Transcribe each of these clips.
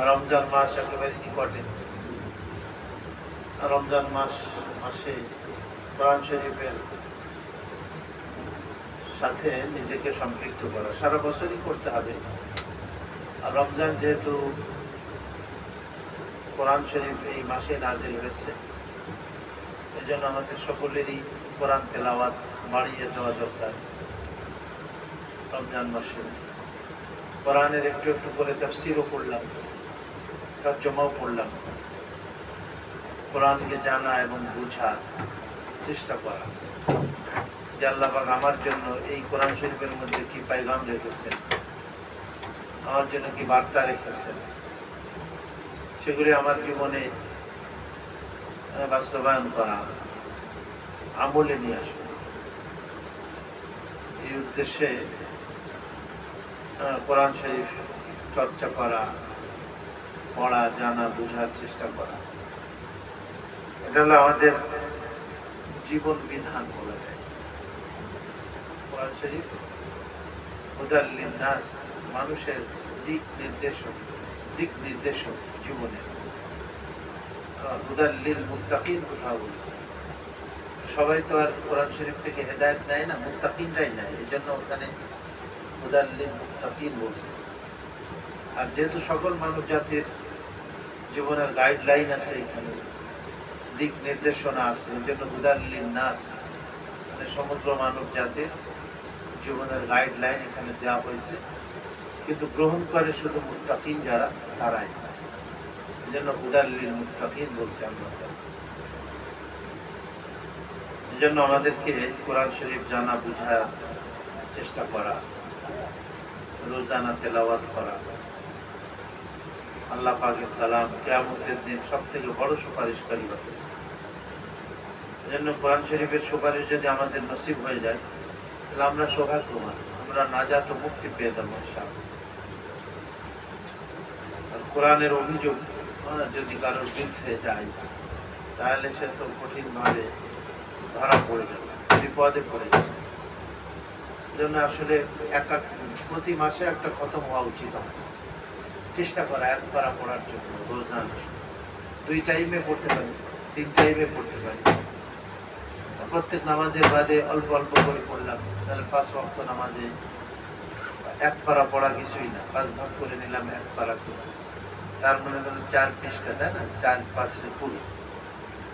রমজান মাস একেবারে নিকটে। রমজান মাসে কোরআন শরীফের সাথে নিজেকে সম্পৃক্ত করা সারা বছরই করতে হবে। আর রমজান যেহেতু কোরআন শরীফ এই মাসে নাজিল হয়েছে, এই জন্য আমাদের সকলেরই কোরআন তেলাওয়াত বাড়িয়ে দেওয়া দরকার। রমজান মাসে কোরআনের একটু একটু করে তাফসীরও পড়লাম, তরজমাও পড়লাম। কোরআনকে জানা এবং বোঝার চেষ্টা করা যে আল্লাহ পাক আমার জন্য এই কোরআন শরীফের মধ্যে কি পায়গাম রেখেছেন, আমার জন্য কি বার্তা রেখেছেন, সেগুলি আমার জীবনে বাস্তবায়ন করা, আমলে নিয়ে আসা। এই উদ্দেশ্যে কোরআন শরীফ চর্চা করা, পড়া, জানা, বোঝার চেষ্টা করা, এটা হলো আমাদের জীবন বিধান বলা যায়। কোরআন শরীফ হুদাল লিন্নাস, মানুষের দিক নির্দেশক জীবনের। হুদাল লিল মুত্তাকিন কোথাও বলেছে। সবাই তো আর কোরআন শরীফ থেকে হেদায়েত নেয় না, মুত্তাকিনরাই নেয়, এই জন্য ওখানে হুদাল লিল মুত্তাকিন বলছে। আর যেহেতু সকল মানব জাতির জীবনের গাইডলাইন আছে, এখানে দিক নির্দেশনা আছে, এই জন্য হুদাল লিন্নাস, মানে সমগ্র মানব জাতির জীবনের গাইডলাইন এখানে দেওয়া হয়েছে। কিন্তু গ্রহণ করে শুধু মুত্তাকিন যারা, তারাই। এই জন্য হুদাল লিল মুত্তাকিন বলছে আমরা। এই জন্য আমাদেরকে কোরআন শরীফ জানা, বোঝার চেষ্টা করা, রোজানা তেলাওয়াত করা। আল্লাহ পাকের কালাম কিয়ামতের দিন সব থেকে বড় সুপারিশকারী হবে। এই জন্য কোরআন শরীফের সুপারিশ যদি আমাদের নসিব হয়ে যায়, তাহলে আমরা সৌভাগ্যবান, আমরা নাজাত ও মুক্তি পেয়ে যাবো ইনশাআল্লাহ। আর কোরআনের অভিযোগ যদি কারোর বিরুদ্ধে যায়, তাহলে সে তো কঠিনভাবে ধরা পড়ে যাবে, বিপদে পড়ে যাবে। এই জন্য আসলে প্রতি মাসে একটা খতম হওয়া উচিত। চেষ্টা করা এক পারা পড়ার জন্য রোজানা 2 টাইমে পড়তে পারি, 3 টাইমে পড়তে পারি। প্রত্যেক নামাজের বাদে অল্প অল্প করে পড়লাম, তাহলে 5 ওয়াক্ত নামাজে এক পারা পড়া কিছুই না। 5 ভাগ করে নিলাম, 1 পারা করে, তার মানে ধরুন 4 পৃষ্ঠা, তাই না? 4 5 20,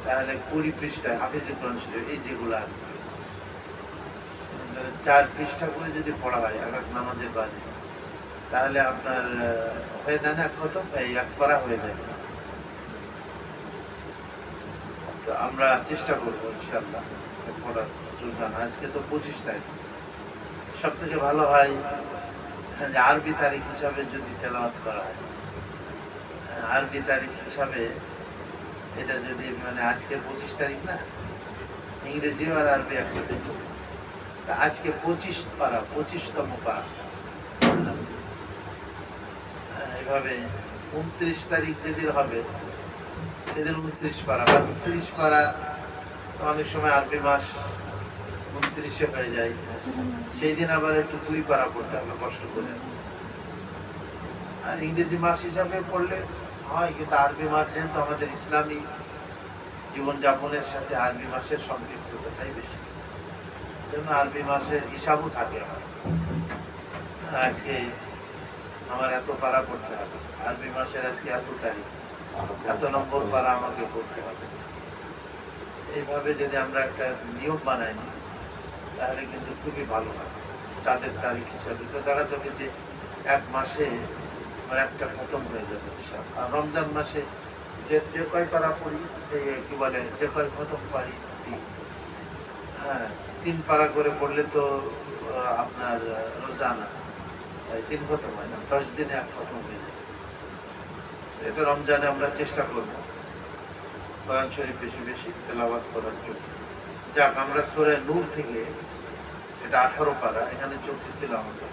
তাহলে 20 পৃষ্ঠায় হাফিজে কোরআন শরীফ এই যেগুলো আছে, 4 পৃষ্ঠা করে যদি পড়া হয় এক নামাজের বাদে, তাহলে আপনার হয়ে যায় না খতম, এই 1 পারা হয়ে যায়। তো আমরা চেষ্টা করবো ইনশাআল্লাহ পড়ার রোজানা। আজকে তো 25 তারিখ, সব থেকে ভালো হয় যে আরবি তারিখ হিসাবে যদি তেলাওয়াত করা হয়, আরবি তারিখ হিসাবে এটা যদি, মানে আজকে 25 তারিখ না, ইংরেজি আর আরবি একসাথে, আজকে 25 পারা, 25তম পারা। এইভাবে 29 তারিখ যেদিন হবে সেদিন 29 পারা বা 30 পারা। অনেক সময় আরবি মাস 29-এ হয়ে যায়, সেই দিন আবার একটু 2 পারা পড়তে হবে কষ্ট করে। আর ইংরেজি মাস হিসাবে পড়লে হয়, কিন্তু আরবি মাস যেহেতু আমাদের ইসলামী জীবনযাপনের সাথে আরবি মাসের সম্পৃক্ততাটাই বেশি, জন্য আরবি মাসের হিসাবও থাকে। আজকে আমার এত পারা পড়তে হবে, আরবি মাসের আজকে এত তারিখ, এত নম্বর পারা আমাকে পড়তে হবে। এইভাবে যদি আমরা একটা নিয়ম বানাই না, তাহলে কিন্তু খুবই ভালো হয়। চাঁদের তারিখ হিসাবে তো দেখা যাবে যে 1 মাসে আমার একটা খতম হয়ে যাবে। আর রমজান মাসে যে কয় পারা পড়ি, কি বলে, যে কয় খতম পারি, 3 পারা করে পড়লে তো আপনার রোজানা 3 খতম হয় না, 10 দিনে 1 খতম হয়ে যায়। এটা রমজানে আমরা চেষ্টা করব কোরআন শরীফ বেশি বেশি তেলাওয়াত করার জন্য। যাক, আমরা সূরা নূর থেকে, এটা 18 পারা, এখানে চলতেছিল আমাদের।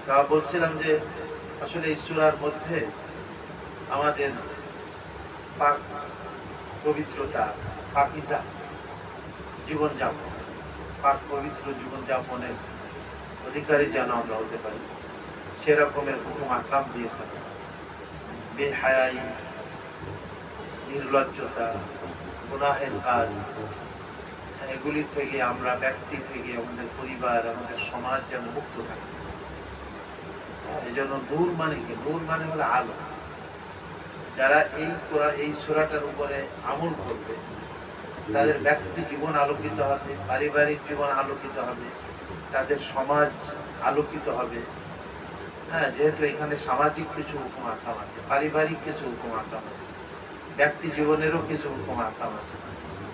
তা বলছিলাম যে আসলে এই সূরার মধ্যে আমাদের পাক পবিত্রতা, পাকিজা জীবনযাপন, পাক পবিত্র জীবনযাপনের অধিকারী যেন আমরা হতে পারি, সেরকমের হুকুম আহকাম দিয়েছেন। বেহায়াই, নির্লজ্জতা, গুনাহের কাজ, এগুলি থেকে আমরা ব্যক্তি থেকে আমাদের পরিবার, আমাদের সমাজ যেন মুক্ত থাকে। এই জন্য নূর মানে কি? নূর মানে হলো আলো। যারা এই সূরাটার উপরে আমল করবে তাদের ব্যক্তি জীবন আলোকিত হবে, পারিবারিক জীবন আলোকিত হবে, তাদের সমাজ আলোকিত হবে। হ্যাঁ, যেহেতু এখানে সামাজিক কিছু হুকুম আহকাম আছে, পারিবারিক কিছু হুকুম আহকাম আছে, ব্যক্তি জীবনেরও কিছু হুকুম আহকাম আছে,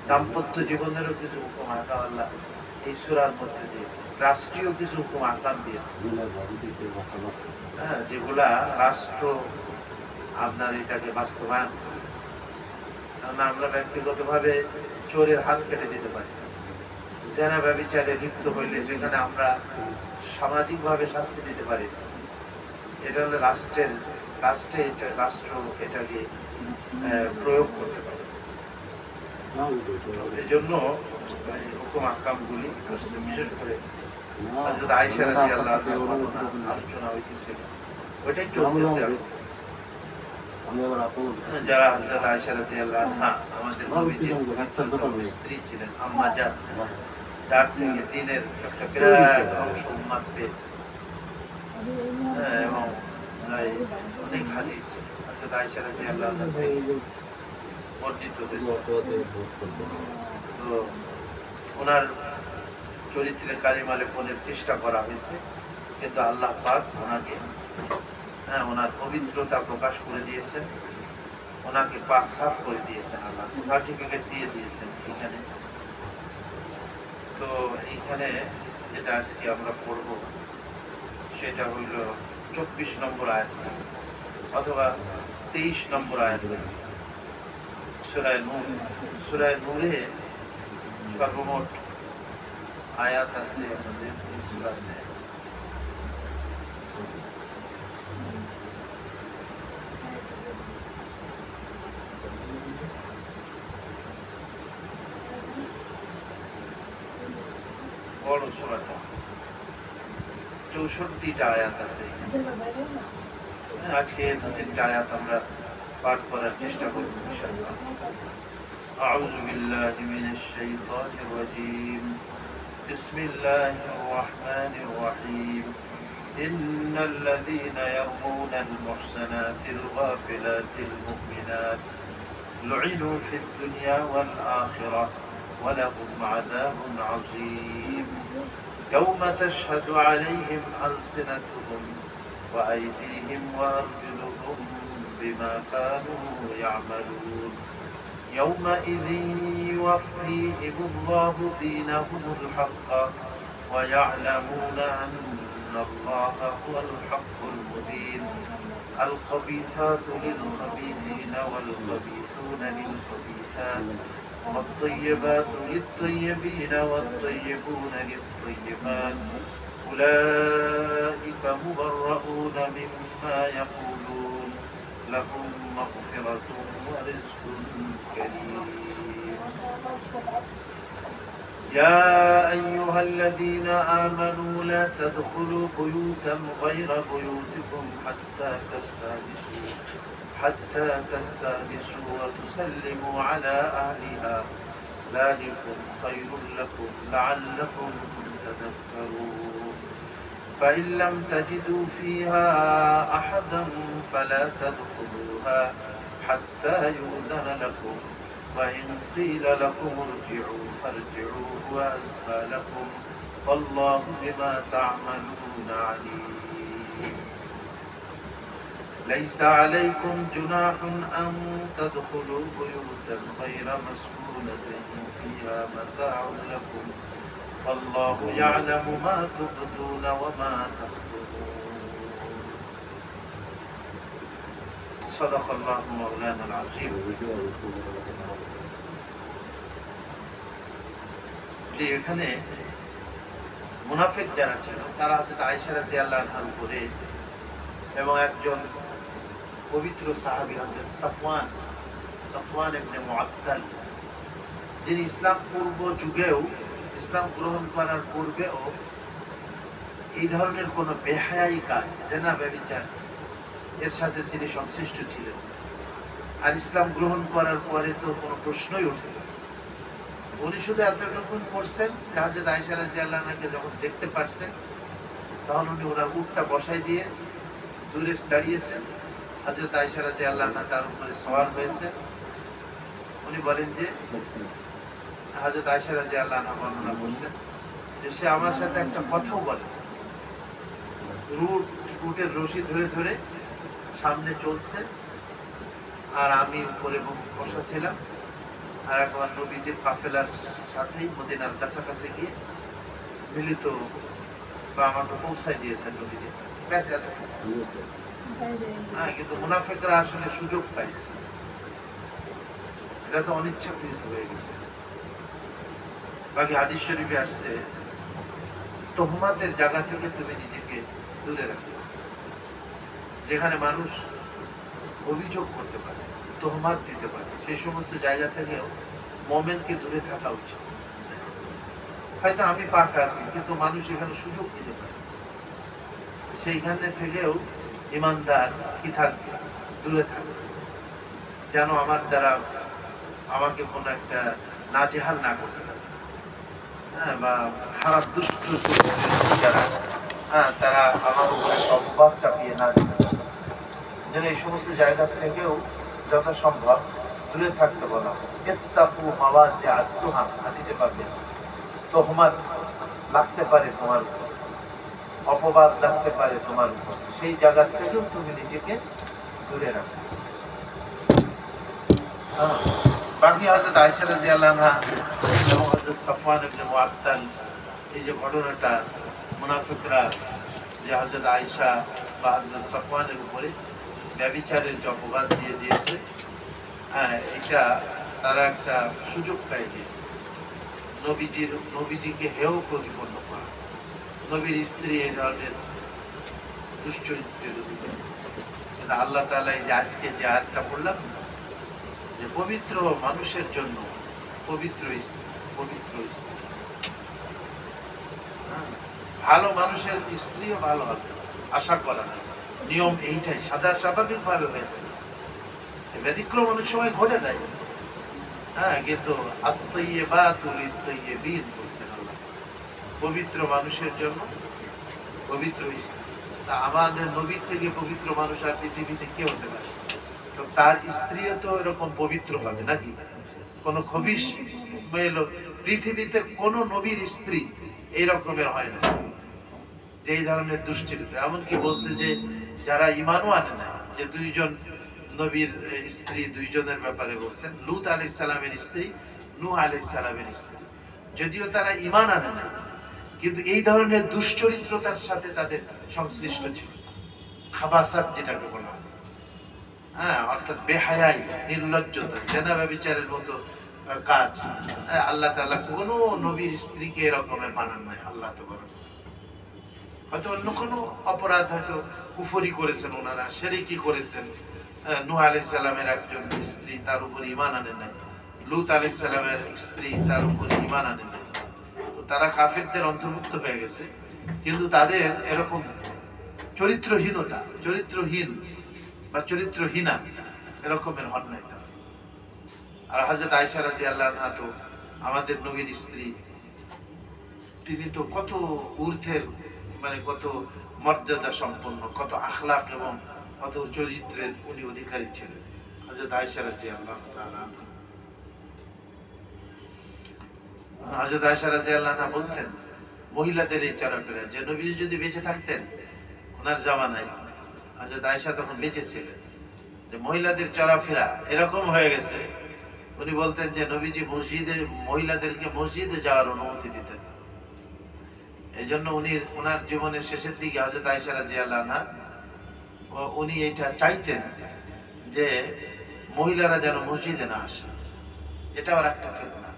দাম্পত্য জীবনেরও কিছু হুকুম আহকাম আল্লাহ এই সূরার মধ্যে দিয়েছে। রাষ্ট্রীয় কিছু হুকুম আহকাম দিয়েছে, হ্যাঁ, যেগুলা রাষ্ট্র আপনার এটাকে বাস্তবায়ন করে। কারণ আমরা ব্যক্তিগতভাবে চোরের হাত কেটে দিতে পারি, জেনা ব্যভিচারে লিপ্ত হইলে সেখানে আমরা সামাজিকভাবে শাস্তি দিতে পারি না। এটা হলো রাষ্ট্র এটাকে প্রয়োগ করতে পারে। এই জন্য হুকুম আহকামগুলি আসছে। বিশেষ করে হযরত আয়েশা রাদিয়াল্লাহু আনহা আলোচনা হইতেছিল, ওইটাই চলতেছে এখন। যারা হযরত আয়েশা রাদিয়াল্লাহু আনহা আমাদের নবীজির পবিত্রতম স্ত্রী ছিলেন, আম্মা জান, তার থেকে দ্বীনের একটা বিরাট অংশ উম্মত পেয়েছে। এবং অনেক হাদিস হযরত আয়েশা রাদিয়াল্লাহু আনহা থেকে বর্ণিত হয়েছে। তো ওনার চরিত্রে কালিমা লেপনের চেষ্টা করা হয়েছে, কিন্তু আল্লাহ পাক ওনাকে ওনার পবিত্রতা প্রকাশ করে দিয়েছেন, ওনাকে পাক সাফ করে দিয়েছেন, আল্লাহ সার্টিফিকেট দিয়ে দিয়েছেন এখানে। তো এইখানে যেটা আজকে আমরা পড়ব সেটা হইল 24 নম্বর আয়াত অথবা 23 নম্বর আয়াত সূরা নূর। সূরা নূরে সর্বমোট আয়াত আছে আমাদের এই সূরাতে। বড় সূরাটা 64টা আয়াত আছে। আজকে 2-3টা আয়াত আমরা পাঠ করার চেষ্টা করব ইনশাআল্লাহ। আউযু বিল্লাহি মিনাশ শাইতানির রাজীম। বিসমিল্লাহির রহমানির রহিম। ইন্নাল্লাযীনা ইয়ারমুনাল মুহসানাতিল গাফিলাতিল মুমিনাত লুইনু ফিদ দুনিয়া ওয়াল আখিরাহ ওয়া লাহুম আযাবুন আযীম। يوم تشهد عليهم ألسنتهم وأيديهم وأرجلهم بما كانوا يعملون يومئذ يوفيهم الله دينهم الحق ويعلمون أن الله هو الحق المبين الخبيثات للخبيثين والخبيثون للخبيثات والطيبات للطيبين والطيبون للطيبات أولئك مبرؤون مما يقولون لهم مغفرة ورزق كريم. يا أيها الذين آمنوا لا تدخلوا بيوتا غير بيوتكم حتى تستأنسوا وتسلموا على أهلها ذلكم خير لكم لعلكم تذكرون. فإن لم تجدوا فيها أحدا فلا تدخلوها حتى يؤذن لكم وإن قيل لكم ارجعوا فارجعوا هو أزكى لكم والله بما تعملون عليم. ليس عليكم جناح أن تدخلوا بيوتا غير مسكونة فيها متاع لكم والله يعلم ما تبدون وما تكتمون. صدق الله مولانا العظيم. এখানে মুনাফিক যারা ছিল তারা হযরত আয়েশা রাদিয়াল্লাহু আনহার উপরে এবং একজন পবিত্র সাহাবী হযরত সাফওয়ান ইবনে মুআত্তাল, যিনি ইসলাম পূর্ব যুগেও, ইসলাম গ্রহণ করার পূর্বেও এই ধরনের কোনো বেহায়াই কাজ, জেনা ব্যভিচার এর সাথে তিনি সংশ্লিষ্ট ছিলেন। আর ইসলাম গ্রহণ করার পরে তো কোনো প্রশ্নই ওঠে না। উনি শুধু এতটুকু করছেন যে হযরত আয়েশা রাদিয়াল্লাহু আনহাকে যখন দেখতে পারছেন তখন উনি ওনার উটটা বসাই দিয়ে দূরে দাঁড়িয়েছেন। হযরত আয়েশা রাদিয়াল্লাহু আনহা তার উপরে সওয়ার হয়েছে। উনি বলেন যে হযরত আয়েশা রাদিয়াল্লাহু আনহা বর্ণনা করছেন যে সে আমার সাথে একটা কথাও বলে, উটের রশি ধরে ধরে সামনে চলছে আর আমি উপরে বসা ছিলাম। আর একবার নবীজির কাফেলার সাথেই মদিনার কাছাকাছি গিয়ে মিলিত বা আমাকে পৌঁছায় দিয়েছেন নবীজির কাছে, ব্যাস এতটুকু। হ্যাঁ, কিন্তু মুনাফিকরা আসলে সুযোগ পাইছে, এটা তো অনিচ্ছাকৃত হয়ে গেছে। বাকি হাদিস শরীফে আসছে তোহমাতের জায়গা থেকে তুমি নিজেকে দূরে রাখো। যেখানে মানুষ অভিযোগ করতে পারে, তোহমাত দিতে পারে, সেই সমস্ত জায়গা থেকেও মুমিনকে দূরে থাকা উচিত। হয়তো আমি পাকা আছি কিন্তু মানুষ এখানে সুযোগ দিতে পারে, সেইখানে থেকেও ইমানদার কি থাকবে, দূরে থাকবে, যেন আমার দ্বারা আমাকে কোনো একটা নাজেহাল না করতে পারে। হ্যাঁ, বা খারাপ দুষ্ট যারা তারা আমার উপরে সম্ভব চাপিয়ে না দিতে পারে। যেন এই সমস্ত জায়গা থেকেও যথাসম্ভব দূরে থাকতে বলা হচ্ছে। ইত্তাকু মাওয়াজিআতুহা, হাদিসে পাবে তোহমাত লাগতে পারে তোমার উপর, অপবাদ লাগতে পারে তোমার উপর, সেই জায়গা থেকেও তুমি নিজেকে দূরে রাখো। বাকি হযরত আয়েশা রাদিয়াল্লাহু আনহা এবং হযরত সাফওয়ান ইবনে মুআত্তাল, এই যে ঘটনাটা মুনাফিকরা যে হযরত আয়েশা বা হযরত সাফওয়ানের উপরে ব্যভিচারের যে অপবাদ দিয়ে দিয়েছে, হ্যাঁ, এটা তারা একটা সুযোগ পেয়ে গিয়েছে নবীজিকে হেয় প্রতিপন্ন করা, নবীর স্ত্রী এই ধরনের দুশ্চরিত্রের অধিকারী। কিন্তু আল্লাহ তাআলা এই যে আজকে যে আয়াতটা বললাম যে পবিত্র মানুষের জন্য পবিত্র স্ত্রী, ভালো মানুষের স্ত্রীও ভালো হবে আশা করা যায়। নিয়ম এইটাই, সাদা স্বাভাবিক ভাবে হয়ে থাকে, ব্যতিক্রম অনেক সময় ঘটে দেয়। হ্যাঁ, কিন্তু আত-তাইয়্যিবাতুল লিত-তাইয়্যিবিন বলছেন আল্লাহ, পবিত্র মানুষের জন্য পবিত্র স্ত্রী। তা আমাদের নবীর থেকে পবিত্র মানুষ আর পৃথিবীতে কে হতে পারে? তো তার স্ত্রীও তো এরকম পবিত্র হবে নাকি? কোন খবিশ পৃথিবীতে কোন নবীর স্ত্রী এই রকমের হয় না, যে এই ধরনের দুশ্চরিত্র। এমনকি বলছে যে যারা ঈমানও আনে না, যে দুইজন নবীর স্ত্রী, দুইজনের ব্যাপারে বলছেন, লূত আলাইহিস সালামের স্ত্রী, নূহ আলাইহিস সালামের স্ত্রী, যদিও তারা ঈমান আনে না কিন্তু এই ধরনের দুশ্চরিত্রতার সাথে তাদের সংশ্লিষ্ট ছিল। খাবাসাত যেটাকে বলা হয়, হ্যাঁ, অর্থাৎ বেহায়াই, নির্লজ্জতা, জেনা ব্যভিচারের মতো কাজ আল্লাহ তাআলা কোনো নবীর স্ত্রীকে এরকমের বানান নাই। আল্লাহ তো বলেন হয়তো অন্য কোনো অপরাধ, হয়তো কুফরি করেছেন ওনারা, শিরকি করেছেন। নূহ আলাইহিস সালামের একজন স্ত্রী তার উপর ঈমান আনে নাই, লূত আলাইহিস সালামের স্ত্রী তার উপর ঈমান আনে নাই, তো তারা কাফেরদের অন্তর্ভুক্ত হয়ে গেছে। কিন্তু তাদের এরকম চরিত্রহীনতা, চরিত্রহীন বা চরিত্রহীনা এরকমের হন নাই তারা। আর হযরত আয়েশা রাদিয়াল্লাহু আনহা তো আমাদের নবীর স্ত্রী, তিনি তো কত ঊর্ধ্বের, মানে কত মর্যাদা সম্পন্ন, কত আখলাক এবং কত চরিত্রের উনি অধিকারী ছিলেন হযরত আয়েশা রাদিয়াল্লাহু তাআলা। হযরত আয়েশা রাদিয়াল্লাহু আনহা বলতেন মহিলাদের এই চলাফেরা, যে নবী যদি বেঁচে থাকতেন ওনার জামানায়, হযরত আয়েশা তখন বেঁচে ছিলেন, যে মহিলাদের চলাফেরা এরকম হয়ে গেছে, উনি বলতেন যে নবীজি মসজিদে মহিলাদেরকে মসজিদে যাওয়ার অনুমতি দিতেন। এই জন্য ওনার জীবনের শেষের দিকে হযরত আয়েশা রাদিয়াল্লাহু আনহা উনি এটা চাইতেন যে মহিলারা যেন মসজিদে না আসে। এটা আর একটা ফিতনা,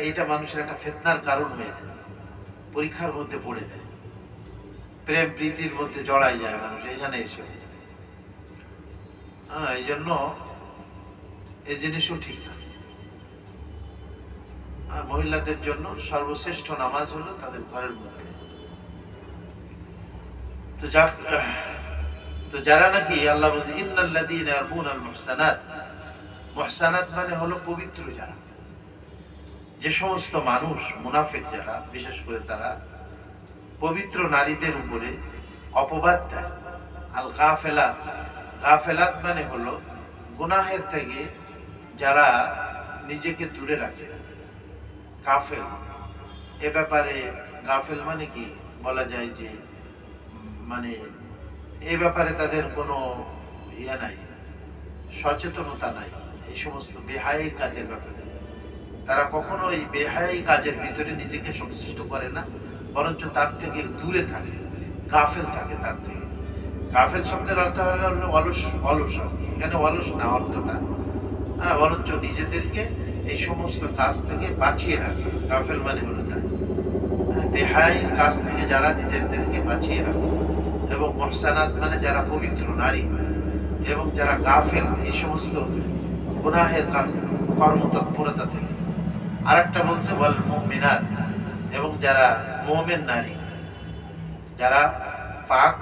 এটা মানুষের একটা ফিতনার কারণ হয়ে যায়, পরীক্ষার মধ্যে পড়ে যায়, প্রেম প্রীতির মধ্যে জড়াই যায় মানুষ এখানে এসে। এই জন্য এই জিনিসও ঠিক না। মহিলাদের জন্য সর্বশ্রেষ্ঠ নামাজ হলো তাদের ঘরের মধ্যে। তো যাক, তো যারা নাকি আল্লাহ বলছে ইন্নাল্লাযীনা ইয়ারমুনাল মুহসানাত, মুহসানাত মানে হলো পবিত্র যারা, যে সমস্ত মানুষ মুনাফিক যারা, বিশেষ করে তারা পবিত্র নারীদের উপরে অপবাদ দেয়। আল গাফেলাত, গাফেলাত মানে হলো গুনাহের থেকে যারা নিজেকে দূরে রাখে, গাফেল। এ ব্যাপারে গাফেল মানে কি বলা যায় যে মানে এ ব্যাপারে তাদের কোনো ইয়ে নাই, সচেতনতা নাই। এই সমস্ত বেহায়াই কাজের ব্যাপারে তারা কখনো এই বেহায়াই কাজের ভিতরে নিজেকে সংশ্লিষ্ট করে না, বরঞ্চ তার থেকে দূরে থাকে, গাফেল থাকে তার থেকে। গাফেল শব্দের অর্থ হলো অলস, অলস। এখানে অলস না অর্থটা, বরঞ্চ নিজেদেরকে এই সমস্ত কাজ থেকে বাঁচিয়ে রাখে। গাফেল মানে হলো তাই, বেহায়াইর কাজ থেকে যারা নিজেদেরকে বাঁচিয়ে রাখে। এবং মুহসানাত মানে যারা পবিত্র নারী, এবং যারা গাফেল এই সমস্ত গুনাহের কর্মতৎপরতা থেকে। আরেকটা বলছে ওয়াল মুমিনাত, এবং যারা মুমিন নারী, যারা পাক,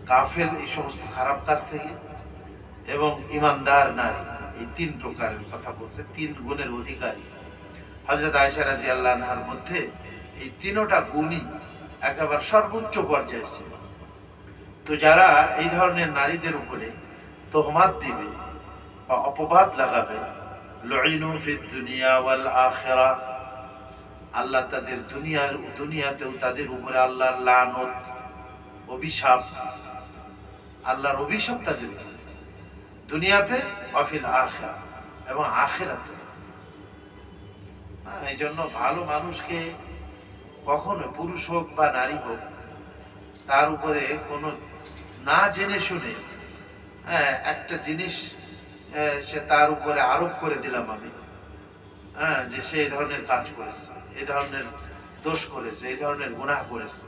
গাফেল এই সমস্ত খারাপ কাজ থেকে, এবং ইমানদার নারী। এই তিন প্রকারের কথা বলছে, তিন গুণের অধিকারী। হযরত আয়েশা রাদিয়াল্লাহু আনহার মধ্যে এই তিনটা গুণই একেবারে সর্বোচ্চ পর্যায়ে ছিল। তো যারা এই ধরনের নারীদের উপরে তোহমাত দিবে বা অপবাদ লাগাবে, লুইনু ফিদ দুনিয়া ওয়াল আখিরা, আল্লাহ তাদের দুনিয়াতেও তাদের উপরে আল্লাহর লানত, অভিশাপ, আল্লাহর অভিশাপ তাদের উপরে, দুনিয়াতে ওয়াফিল আখিরা, এবং আখিরাতে। এই জন্য ভালো মানুষকে কখনো, পুরুষ হোক বা নারী হোক, তার উপরে কোনো না জেনে শুনে একটা জিনিস সে তার উপরে আরোপ করে দিলাম আমি, যে সে এই ধরনের কাজ করেছে, এই ধরনের দোষ করেছে, এই ধরনের গুনাহ করেছে,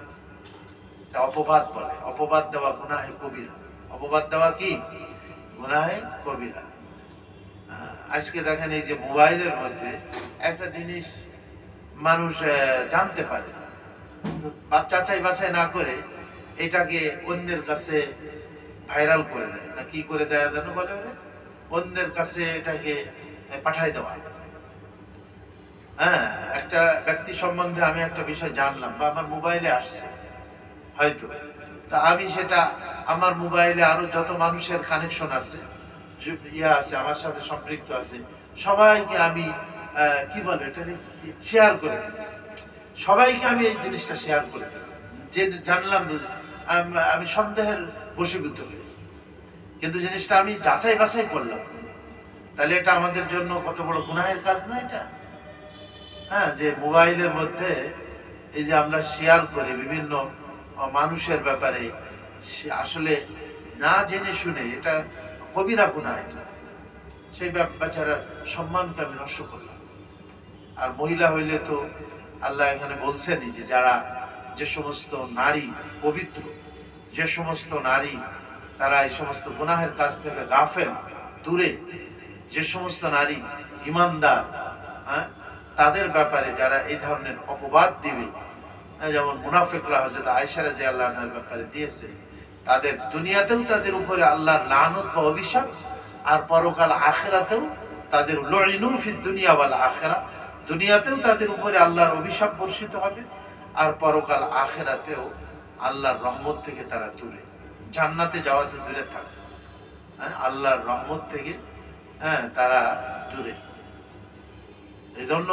অপবাদ বলে। অপবাদ দেওয়া গুনাহে কবিরা। অপবাদ দেওয়া কি? গুনাহে কবিরা। আজকে দেখেন এই যে মোবাইলের মধ্যে একটা জিনিস মানুষ জানতে পারে, যাচাই বাছাই না করে এটাকে অন্যের কাছে ভাইরাল করে দেয়, না কি করে দেয় যেন বলে, অন্যের কাছে এটাকে পাঠায় দেওয়া। একটা ব্যক্তি সম্বন্ধে আমি একটা বিষয় জানলাম বা আমার মোবাইলে আসছে হয়তো, তা আমি সেটা আমার মোবাইলে আরো যত মানুষের কানেকশন আছে, আছে, আমার সাথে সম্পৃক্ত আছে, সবাইকে আমি কি বলে এটা শেয়ার করে দিচ্ছি। সবাইকে আমি এই জিনিসটা শেয়ার করে দিলাম, যে জানলাম আমি সন্দেহের বশীভূত হই, কিন্তু জিনিসটা আমি যাচাই বাছাই করলাম। তাহলে এটা আমাদের জন্য কত বড় গুনাহের কাজ না এটা? যে মোবাইলের মধ্যে এই যে আমরা শেয়ার করি বিভিন্ন মানুষের ব্যাপারে, আসলে না জেনে শুনে, এটা কবিরা গুনাহ। এটা সেই বেচারার সম্মানকে আমি নষ্ট করলাম। আর মহিলা হইলে তো আল্লাহ এখানে বলছেনই যে যারা, যে সমস্ত নারী পবিত্র, যে সমস্ত নারী তারা এই সমস্ত গুনাহের কাজ থেকে গাফেল, দূরে, যে সমস্ত নারী ইমানদার, তাদের ব্যাপারে যারা এই ধরনের অপবাদ দিবে, যেমন মুনাফিকরা হযরত আয়েশা রাদিয়াল্লাহু আনহার ব্যাপারে দিয়েছে, তাদের দুনিয়াতেও তাদের উপরে আল্লাহর লানত বা অভিশাপ, আর পরকাল আখিরাতেও তাদের লুইনু ফিদ দুনিয়া ওয়াল আখিরা, দুনিয়াতেও তাদের উপরে আল্লাহর অভিশাপ বর্ষিত হবে, আর পরকাল আখিরাতেও আল্লাহর রহমত থেকে তারা দূরে। জান্নাতে যাওয়া তো দূরে থাকে, আল্লাহর রহমত থেকে তারা দূরে। এই জন্য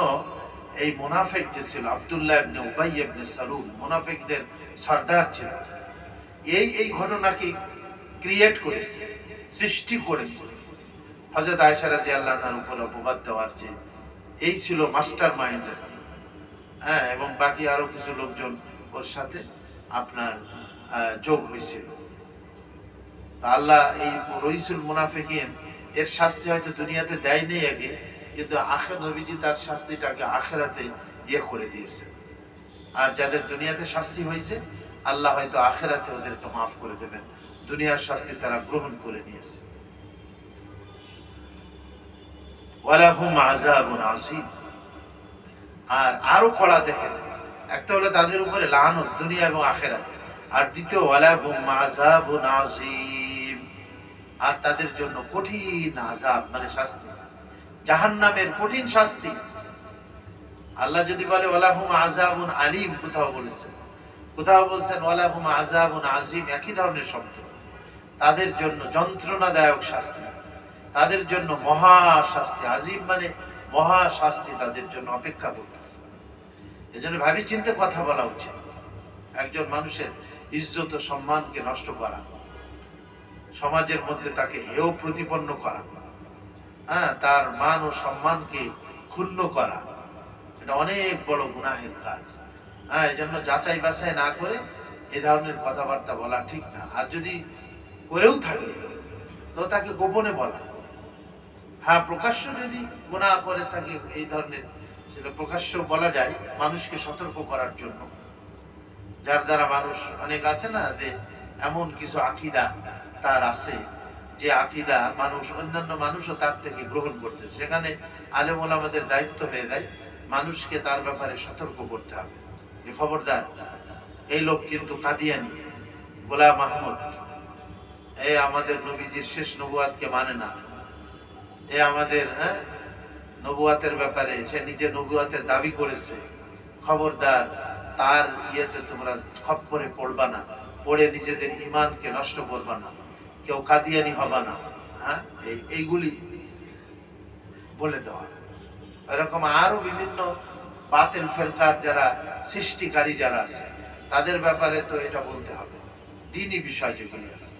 এই মুনাফিক যে ছিল আব্দুল্লাহ ইবনে উবাই ইবনে সালুল, মুনাফিকদের সরদার ছিল, এই ঘটনাকে ক্রিয়েট করেছে, সৃষ্টি করেছে হযরত আয়েশা রাদিয়াল্লাহু আনহার উপর অপবাদ দেওয়ার, যে এই ছিল মাস্টার মাইন্ড। এবং বাকি আরো কিছু লোকজন ওর সাথে আপনার যোগ হয়েছিল। আল্লাহ এই রইসুল মুনাফিকিন এর শাস্তি হয়তো দুনিয়াতে দেয়নি আগে, কিন্তু আখির নবীজি তার শাস্তিটাকে আখিরাতে করে দিয়েছে। আর যাদের দুনিয়াতে শাস্তি হয়েছে, আল্লাহ হয়তো আখিরাতে ওদেরকে মাফ করে দেবেন, দুনিয়ার শাস্তি তারা গ্রহণ করে নিয়েছে। ওয়ালাহুম আযাবুন আযীম। আর আরো কড়া দেখেন, একটা হলো তাদের উপরে লানত দুনিয়া এবং আখিরাতে, আর দ্বিতীয় ওয়ালাহুম আযাবুন আযীম, আর তাদের জন্য কঠিন আযাব মানে শাস্তি, জাহান্নামের কঠিন শাস্তি। আল্লাহ যদি বলে ওয়ালাহুম আযাবুন আলীম, কোথাও বলেছেন, কোথাও বলছেন ওয়ালাহুম আযাবুন আযীম, একই ধরনের শব্দ। তাদের জন্য যন্ত্রণাদায়ক শাস্তি, তাদের জন্য মহা শাস্তি, আযীম মানে মহা শাস্তি তাদের জন্য অপেক্ষা করতেছে। এজন্য ভাবি চিন্তে কথা বলা উচিত। একজন মানুষের ইজ্জত ও সম্মানকে নষ্ট করা, সমাজের মধ্যে তাকে হেয় প্রতিপন্ন করা, তার মান ও সম্মানকে ক্ষুণ্ণ করা, এটা অনেক বড় গুনাহের কাজ। এই জন্য যাচাই বাছাই না করে এ ধরনের কথাবার্তা বলা ঠিক না। আর যদি করেও থাকে তো তাকে গোপনে বলা। প্রকাশ্য যদি গুনাহ করে থাকে এই ধরনের, সেটা প্রকাশ্য বলা যায় মানুষকে সতর্ক করার জন্য, যার দ্বারা মানুষ, অনেক আছে না যে এমন কিছু আকীদা তার আছে যে আকীদা মানুষ, অন্যান্য মানুষও তার থেকে গ্রহণ করতে, সেখানে আলেম ওলামাদের দায়িত্ব হয়ে যায় মানুষকে তার ব্যাপারে সতর্ক করতে হবে যে খবরদার, এই লোক কিন্তু কাদিয়ানি, গোলাম আহমদ, এই আমাদের নবীজির শেষ নবুয়াতকে মানে না, এ আমাদের নবুয়াতের ব্যাপারে সে নিজে নবুয়াতের দাবি করেছে, খবরদার তার ইয়েতে তোমরা খপ্পরে পড়বা না, পড়ে নিজেদের ঈমানকে নষ্ট করবা না, কেউ কাদিয়ানি হবা না। এইগুলি বলে দেওয়া। এরকম আরো বিভিন্ন বাতিল ফেরকার যারা সৃষ্টিকারী যারা আছে তাদের ব্যাপারে তো এটা বলতে হবে। দ্বীনি বিষয় যেগুলি আছে,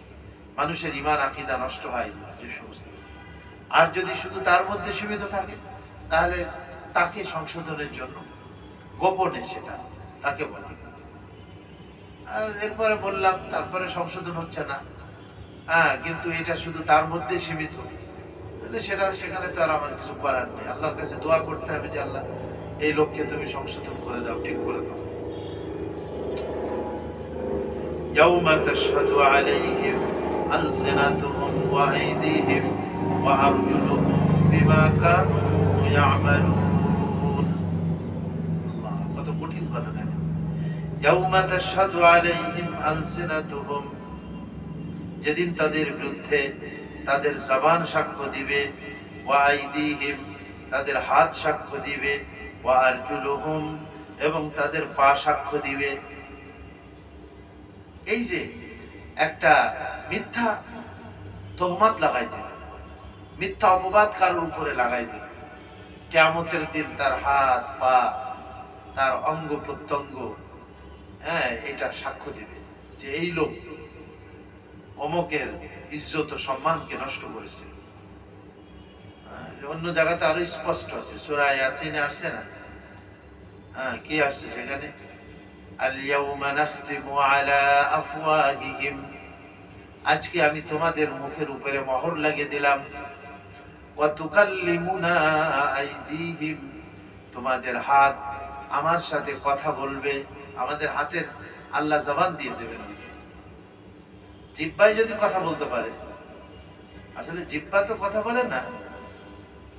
মানুষের ঈমান আকীদা নষ্ট হয় যে সমস্ত, আর যদি শুধু তার মধ্যে সীমিত থাকে তাহলে তাকে সংশোধনের জন্য গোপনে সেটা তাকে বলা। এরপরে বললাম তারপরে সংশোধন হচ্ছে না, কিন্তু এটা শুধু তার মধ্যে সীমিত, তাহলে সেটা সেখানে তো আর আমার কিছু করার নেই। আল্লাহর কাছে দোয়া করতে হবে যে আল্লাহ এই লোককে তুমি সংশোধন করে দাও, ঠিক করে দাও। ইয়াউমা তাশহাদু আলাইহিম আলসিনাতুহুম ওয়া আইদিহিম ওয়া আরজুলুহুম বিমা কানু ইয়ামালুন। আল্লাহ, কত কঠিন কথা দেখেন। ইয়াউমা তাশহাদু আলাইহিম আলসিনাতুহুম, যেদিন তাদের বিরুদ্ধে তাদের জবান সাক্ষ্য দিবে, ওয়া আইদিহিম, তাদের হাত সাক্ষ্য দিবে, ওয়া আরজুলুহুম, এবং তাদের পা সাক্ষ্য দিবে। এই যে একটা মিথ্যা তোহমত লাগাই দেবে, মিথ্যা অপবাদ কারোর উপরে লাগাই দেবে, কিয়ামতের দিন তার হাত পা তার অঙ্গ প্রত্যঙ্গ এটা সাক্ষ্য দিবে যে এই লোক অমকের ইজ্জত ও সম্মানকে নষ্ট করেছে। অন্য জায়গাতে আরো স্পষ্ট আছে, সূরা ইয়াসিনে আসছে না, কি আসছে সেখানে, আল ইয়াউমা নাখতিমু আলা আফওয়াহিহিম, আজকে আমি তোমাদের মুখের উপরে মোহর লাগিয়ে দিলাম, ওয়া তুকাল্লিমুনা আইদিহিম, তোমাদের হাত আমার সাথে কথা বলবে। আমাদের হাতের আল্লাহ জবান দিয়ে দেবেন। জিহ্বায় যদি কথা বলতে পারে, আসলে জিহ্বা তো কথা বলে না,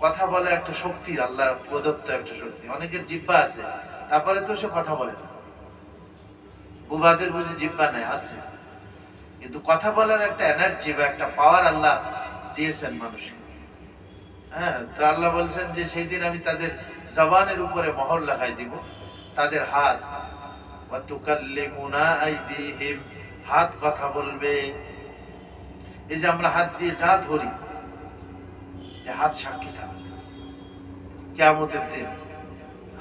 কথা বলে একটা শক্তি, আল্লাহর প্রদত্ত একটা শক্তি। অনেকের জিহ্বা আছে তারপরে তো সে কথা বলে না, বুবাদের বুঝি জিহ্বা নাই, আছে, কিন্তু কথা বলার একটা এনার্জি বা একটা পাওয়ার আল্লাহ দিয়েছেন মানুষকে। তো আল্লাহ বলছেন যে সেই দিন আমি তাদের জবানের উপরে মোহর লাগাই দিব, তাদের হাত, ওয়া তুকাল্লিমুনা আইদিহিম, হাত কথা বলবে। এই যে আমরা হাত দিয়ে যা ধরি, হাত সাক্ষী থাকবে কিয়ামতের দিন।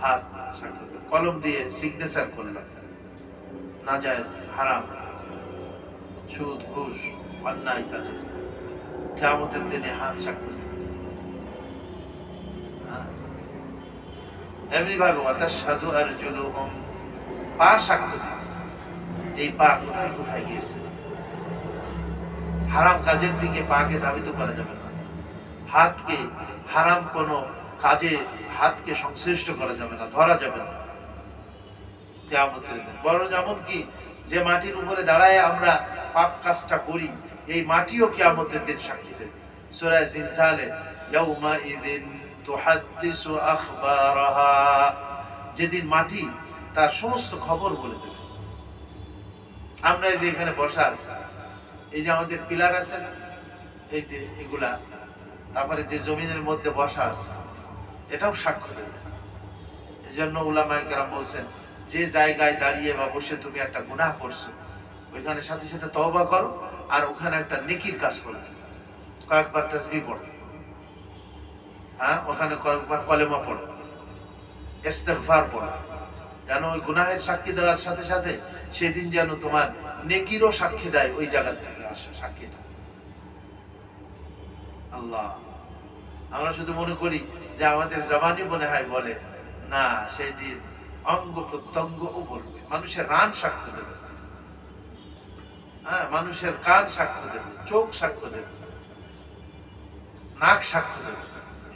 হাত সাক্ষী, কলম দিয়ে সিগনেচার করলাম, নাজায়েজ হারাম সুদ ঘুষ অন্যায় কাজে, কিয়ামতের দিনে হাত সাক্ষ্য দেবে। এমনি ভাবে ওয়াতাশহাদু আরজুলুহুম, পা সাক্ষ্য দেবে, যে পা কোথায় কোথায় গিয়েছে। হারাম কাজের দিকে পাকে ধাবিত করা যাবে না, হাতকে হারাম কোনো কাজে হাতকে সংশ্লিষ্ট করা যাবে না, ধরা যাবে না কিয়ামতের দিন। বরং এমনকি যে মাটির উপরে দাঁড়ায় আমরা পাপ কাজটা করি, এই মাটিও কিয়ামতের দিন সাক্ষী দেবে। সূরা জিলজালে, ইয়াউমা ইযিন তুহাদ্দিসু আখবারাহা, যেদিন মাটি তার সমস্ত খবর বলে দেবে। আমরা এই যে এখানে বসা আছি, এই যে আমাদের পিলার আছে না, এই যে এগুলা, তারপরে যে জমিনের মধ্যে বসা আছে, এটাও সাক্ষ্য দেবে। এই জন্য উলামায়ে কেরাম বলছেন, যে জায়গায় দাঁড়িয়ে বা বসে তুমি একটা গুনাহ করছো, ওইখানে সাথে সাথে তওবা করো, আর ওখানে একটা নেকির কাজ করো, কয়েকবার তাসবিহ পড়ো, হ্যাঁ, ওখানে কয়েকবার কলেমা পড়ো, ইস্তিগফার পড়ো, যেন ওই গুনাহের সাক্ষী দেওয়ার সাথে সাথে সেদিন যেন তোমার নেকিরও সাক্ষী দেয়, ওই জায়গা থেকে আসে সাক্ষীটা। আল্লাহ, আমরা শুধু মনে করি যে আমাদের জবানি মনে হয় বলে, না, সেদিন অঙ্গ প্রত্যঙ্গও বলবে, মানুষের রান সাক্ষ্য দেবে, হ্যাঁ, মানুষের কান সাক্ষ্য দেবে, চোখ সাক্ষ্য দেবে, নাক সাক্ষ্য দেবে।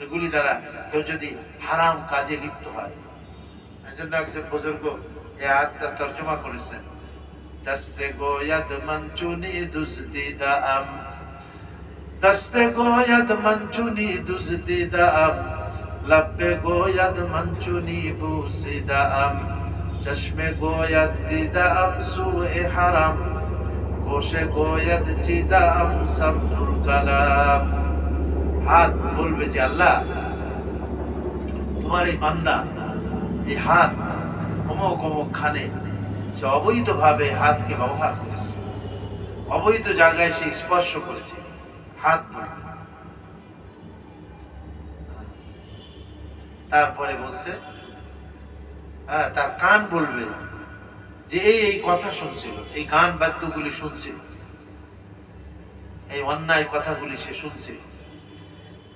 এগুলি দ্বারা কেউ যদি হারাম কাজে লিপ্ত হয়, এই জন্য একজন বুজুর্গ এই আয়াতটা তর্জমা করেছেন, দস্তে গোয়াদ মঞ্চুনি দুজদিদা আম, দস্তে গোয়াদ মঞ্চুনি দুজদিদা আম, লব্বে গোয়াদ মঞ্চুনি বুসিদা আম, চশমে গোয়াদ দিদা আম সুয়ে হারাম, গোশে গোয়াদ চিদা আম সাবরুল কালাম। হাত বলবে যে আল্লাহ, তোমার এই বান্দা, এই হাত অমুক অমুক খানে সে অবৈধ ভাবে হাতকে ব্যবহার করেছে, অবৈধ জায়গায় সে স্পর্শ করেছে, হাত বলবে। তারপরে বলছে, হ্যাঁ, তার কান বলবে যে এই এই কথা শুনছিল, এই গান বাদ্যগুলি শুনছিল, এই অন্যায় কথাগুলি সে শুনছিল।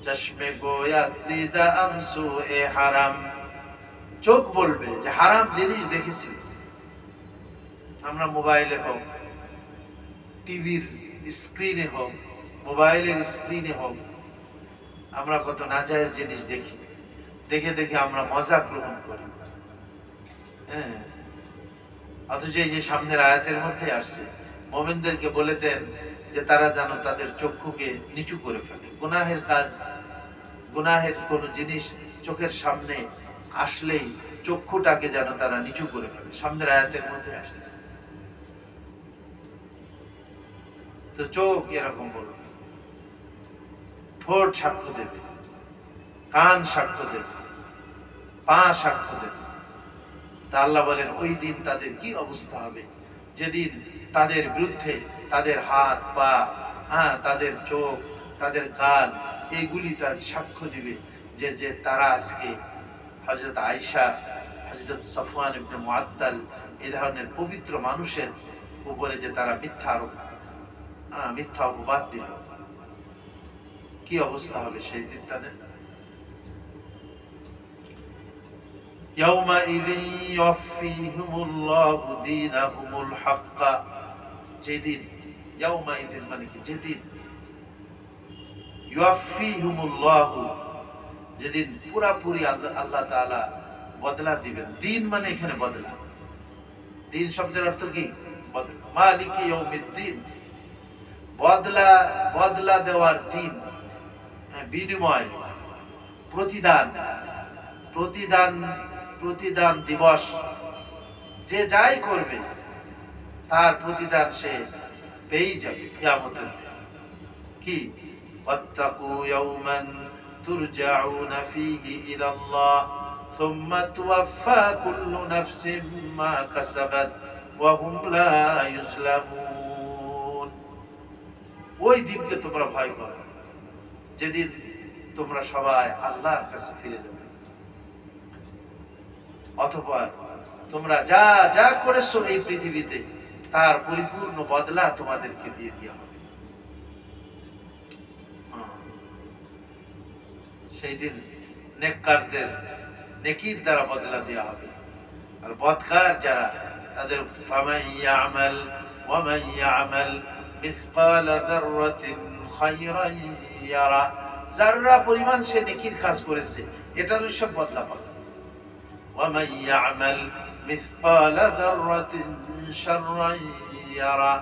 চশমে গোয়া দিদা আমসু এ হারাম, চোখ বলবে যে হারাম জিনিস দেখেছি। আমরা মোবাইলে হোক, টিভির স্ক্রিনে হোক, মোবাইলের স্ক্রিনে হোক, আমরা কত নাজায়েজ জিনিস দেখি, দেখে দেখে আমরা মজা গ্রহণ করি, হ্যাঁ। অথচ এই যে সামনের আয়াতের মধ্যে আসছে, মুমিনদেরকে বলে দেন যে তারা যেন তাদের চক্ষুকে নিচু করে ফেলে। গুনাহের কাজ, গুনাহের কোন জিনিস চোখের সামনে আসলেই চক্ষুটাকে যেন তারা নিচু করে ফেলে, সামনের আয়াতের মধ্যে আসতেছে। তো চোখ এরকম বলবে, ঠোঁট সাক্ষ্য দেবে, কান সাক্ষ্য দেবে, পা সাক্ষ্য দেবে। তা আল্লাহ বলেন ওই দিন তাদের কি অবস্থা হবে, যেদিন তাদের বিরুদ্ধে তাদের হাত পা, হ্যাঁ, তাদের চোখ, তাদের কান, এগুলি তার সাক্ষ্য দিবে যে যে তারা আজকে হযরত আয়েশা, হযরত সাফওয়ান ইবনে মুআত্তাল, এই ধরনের পবিত্র মানুষের উপরে যে তারা মিথ্যা অপবাদ দিল, কি অবস্থা হবে সেই দিন তাদের। ইয়াউমাইযিন ইউফিহিমুল্লাহু দীনাহুমুল হক্ক, যেদিন, ইয়াউমাইযিন মানে কি, যেদিন, ইউফিহিমুল্লাহু, যেদিন পুরাপুরি আল্লাহ তাআলা বদলা দিবেন। দিন মানে এখানে বদলা, দিন শব্দের অর্থ কি, বদলা। মালিকি ইয়াউমিদ্দিন, বদলা, বদলা দেওয়ার দিন, বিনিময়, প্রতিদান, প্রতিদান, প্রতিদান দিবস। যে যাই করবে তার প্রতিদান সে পেয়ে যাবে কিয়ামতের দিন। কি, ওয়াত্তাকু ইয়াওমান তুরজাউনা ফীহি ইলাল্লাহ সুম্মা তুওয়াফা কুল্লু নাফসিন মা কাসাবাত ওয়া হুম লা ইউজলামুন। ওই দিনকে তোমরা ভয় করো যেদিন তোমরা সবাই আল্লাহর কাছে ফিরে যাবে, অতঃপর তোমরা যা যা করেছো এই পৃথিবীতে তার পরিপূর্ণ বদলা তোমাদেরকে দিয়ে দেওয়া হবে। সেই দিন নেককারদের নেকির দ্বারা বদলা দেওয়া হবে, আর বদকার যারা তাদের ফামান ইয়ামাল ওয়া মান ইয়ামাল মিসকালা যাররাতিন খায়রান ইয়ারা, যাররা পরিমাণ সে নেকির কাজ করেছে এটারও সব বদলা পাবে। ওয়া মান ইয়ামাল মিসকালা যাররাতিন শাররান ইয়ারা,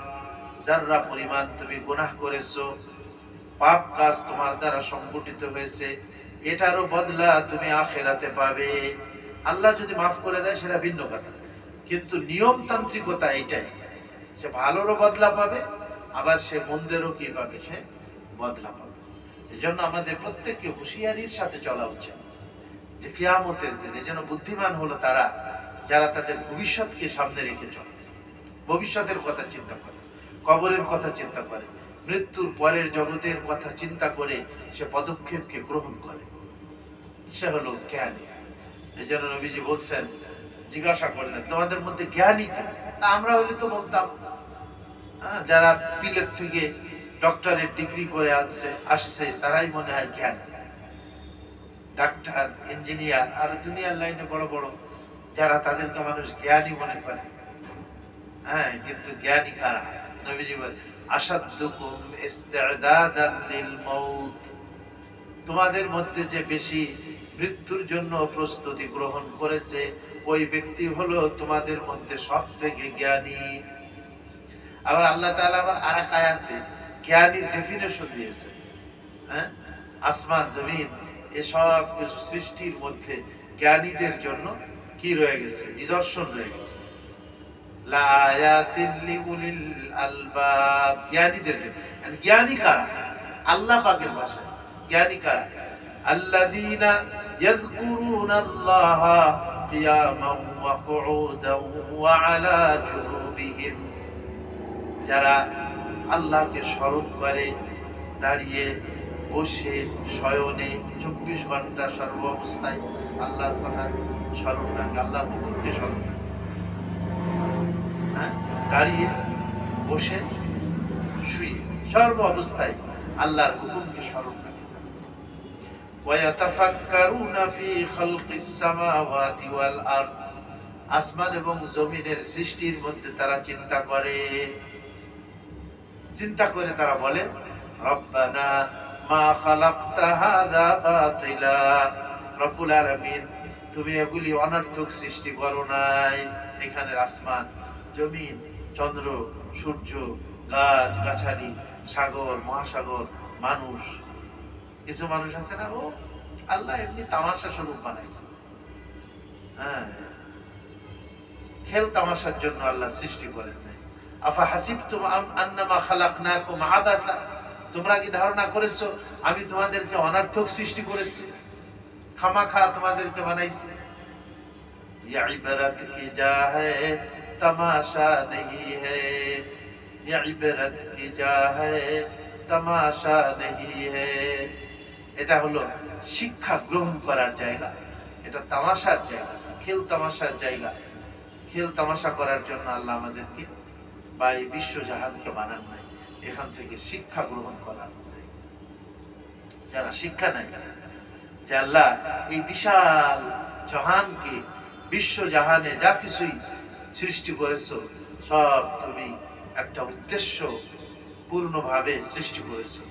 যাররা পরিমাণ তুমি গুনাহ করেছো, পাপ কাজ তোমার দ্বারা সংগঠিত হয়েছে, এটারও বদলা তুমি আখিরাতে পাবে। আল্লাহ যদি মাফ করে দেয় সেটা ভিন্ন কথা, কিন্তু নিয়মতান্ত্রিকতা এটাই সে ভালোরও বদলা পাবে, আবার সে মন্দেরও কি পাবে, সে বদলা পাবে। এই জন্য আমাদের প্রত্যেককে হুঁশিয়ারির সাথে চলা উচিত যে কিয়ামতের দিনে যেন বুদ্ধিমান হলো তারা যারা তাদের ভবিষ্যৎকে সামনে রেখে চলে, ভবিষ্যতের কথা চিন্তা করে, কবরের কথা চিন্তা করে, মৃত্যুর পরের জগতের কথা চিন্তা করে সে পদক্ষেপকে গ্রহণ করে, সে হলো জ্ঞানী। এই জন্য নবীজি বলছেন, জিজ্ঞাসা করলেন তোমাদের মধ্যে জ্ঞানী কে? তা আমরা হলে তো বলতাম যারা পিলের থেকে ডক্টরেট ডিগ্রি করে আসছে তারাই মনে হয় জ্ঞানী, ডাক্তার, ইঞ্জিনিয়ার আর দুনিয়ার লাইনে বড় বড় যারা, তাদেরকে মানুষ জ্ঞানী মনে করে। কিন্তু জ্ঞানী কারা? নবীজি বলেন, আসাদুকুম ইস্তিদাদান লিল মাউত, তোমাদের মধ্যে যে বেশি মৃত্যুর জন্য প্রস্তুতি গ্রহণ করেছে ওই ব্যক্তি হলো তোমাদের মধ্যে সবথেকে জ্ঞানী। আবার আল্লাহ তাআলা আবার আরেক আয়াতে জ্ঞানীর ডেফিনেশন দিয়েছেন। আসমান জমিন এসব কিছু সৃষ্টির মধ্যে জ্ঞানীদের জন্য কি রয়ে গেছে? নিদর্শন রয়ে গেছে। লা আয়াতিন লিউলিল আলবাব, জ্ঞানীদের জন্য। জ্ঞানী কারা? আল্লাহ পাকের ভাষায় জ্ঞানী কারা? আল্লাযীনা ইয়াযকুরুনাল্লাহা কিয়ামান ওয়া কুউদান ওয়া আলা জুনুবিহিম, যারা আল্লাহকে স্মরণ করে দাঁড়িয়ে, বসে, শয়নে, 24 ঘন্টা সর্ব অবস্থায় আল্লাহর কথা স্মরণ রাখে, আল্লাহর হুকুমকে স্মরণ রাখে। দাঁড়িয়ে, বসে, শুয়ে, সর্ব অবস্থায় আল্লাহর হুকুমকে স্মরণ রাখে। ওয়ায়াতাফাক্কারুনা ফি খালকিস সামাওয়াতি ওয়াল আরদ, আসমান এবং জমিনের সৃষ্টির মধ্যে তারা চিন্তা করে, তারা বলে, রব্বানা মা খালাকতা হাযা বাতিলা, রব্বুল আলামিন তুমি এগুলি অনর্থক সৃষ্টি করো নাই। এখানের আসমান, জমিন, চন্দ্র, সূর্য, গাছ গাছালি, সাগর, মহাসাগর, মানুষ, কিছু মানুষ আছে না, ও আল্লাহ এমনি তামাশা স্বরূপ বানাইছে, খেল তামাশার জন্য আল্লাহ সৃষ্টি করেন নাই। আফা হাসিবতুম আন্নামা খালাকনাকুম আবাসা, তোমরা কি ধারণা করেছো আমি তোমাদেরকে অনর্থক সৃষ্টি করেছি, খামাখা তোমাদেরকে বানাইছি। ইয়া ইবরাত কি যা হ্যায় তামাশা नहीं है, ये इबरत की जा है তামাশা नहीं है। এটা হলো শিক্ষা গ্রহণ করার জায়গা, এটা তামাশার জায়গা, খেল তামাশার জায়গা। খেল তামাশা করার জন্য আল্লাহ আমাদেরকে বা এই বিশ্ব জাহানকে বানান নাই, এখান থেকে শিক্ষা গ্রহণ করার। যারা শিক্ষা নেয় যে আল্লাহ এই বিশাল জাহানকে, বিশ্ব জাহানে যা কিছুই সৃষ্টি করেছো সব তুমি একটা উদ্দেশ্য পূর্ণভাবে সৃষ্টি করেছো,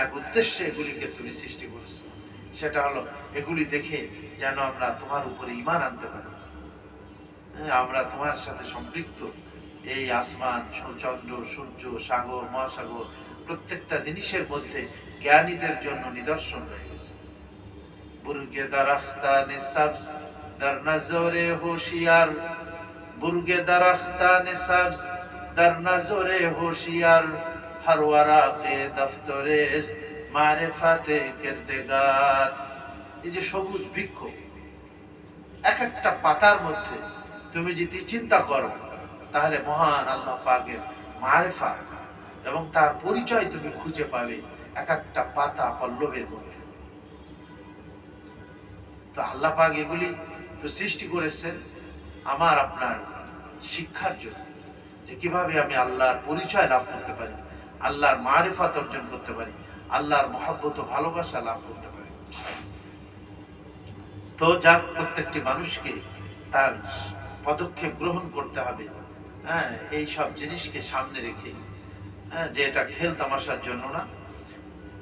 এক উদ্দেশ্যে এগুলিকে তুমি সৃষ্টি করেছো, সেটা হলো এগুলি দেখে যেন আমরা তোমার উপরে ঈমান আনতে পারি, আমরা তোমার সাথে সম্পৃক্ত। এই আসমান, চন্দ্র, সূর্য, সাগর, মহাসাগর, প্রত্যেকটা জিনিসের মধ্যে জ্ঞানীদের জন্য নিদর্শন রয়ে গেছে। বুর্গে দারাখতানে সাবজ দার নজরে হোশিয়ার, বুর্গে দারাখতানে সাবজ দার নজরে হোশিয়ার, হর ওয়ারাকে দফতরে মারিফাতে কিরদার। এই যে সবুজ বৃক্ষ, এক একটা পাতার মধ্যে তুমি যদি চিন্তা করো তাহলে মহান আল্লাহ পাকের মারিফা এবং তার পরিচয় তুমি খুঁজে পাবে এক একটা পাতা পল্লবের মধ্যে। তো আল্লাহ পাক এগুলি তো সৃষ্টি করেছেন আমার আপনার শিক্ষার জন্য, যে কিভাবে আমি আল্লাহর পরিচয় লাভ করতে পারি, আল্লাহর মারিফাত অর্জন করতে পারি, আল্লাহর মহব্বত ও ভালোবাসা লাভ করতে পারি। তো যাক, প্রত্যেকটি মানুষকে তার পদক্ষেপ গ্রহণ করতে হবে, এই সব জিনিসকে সামনে রেখে, যে এটা খেল তামাশার জন্য না।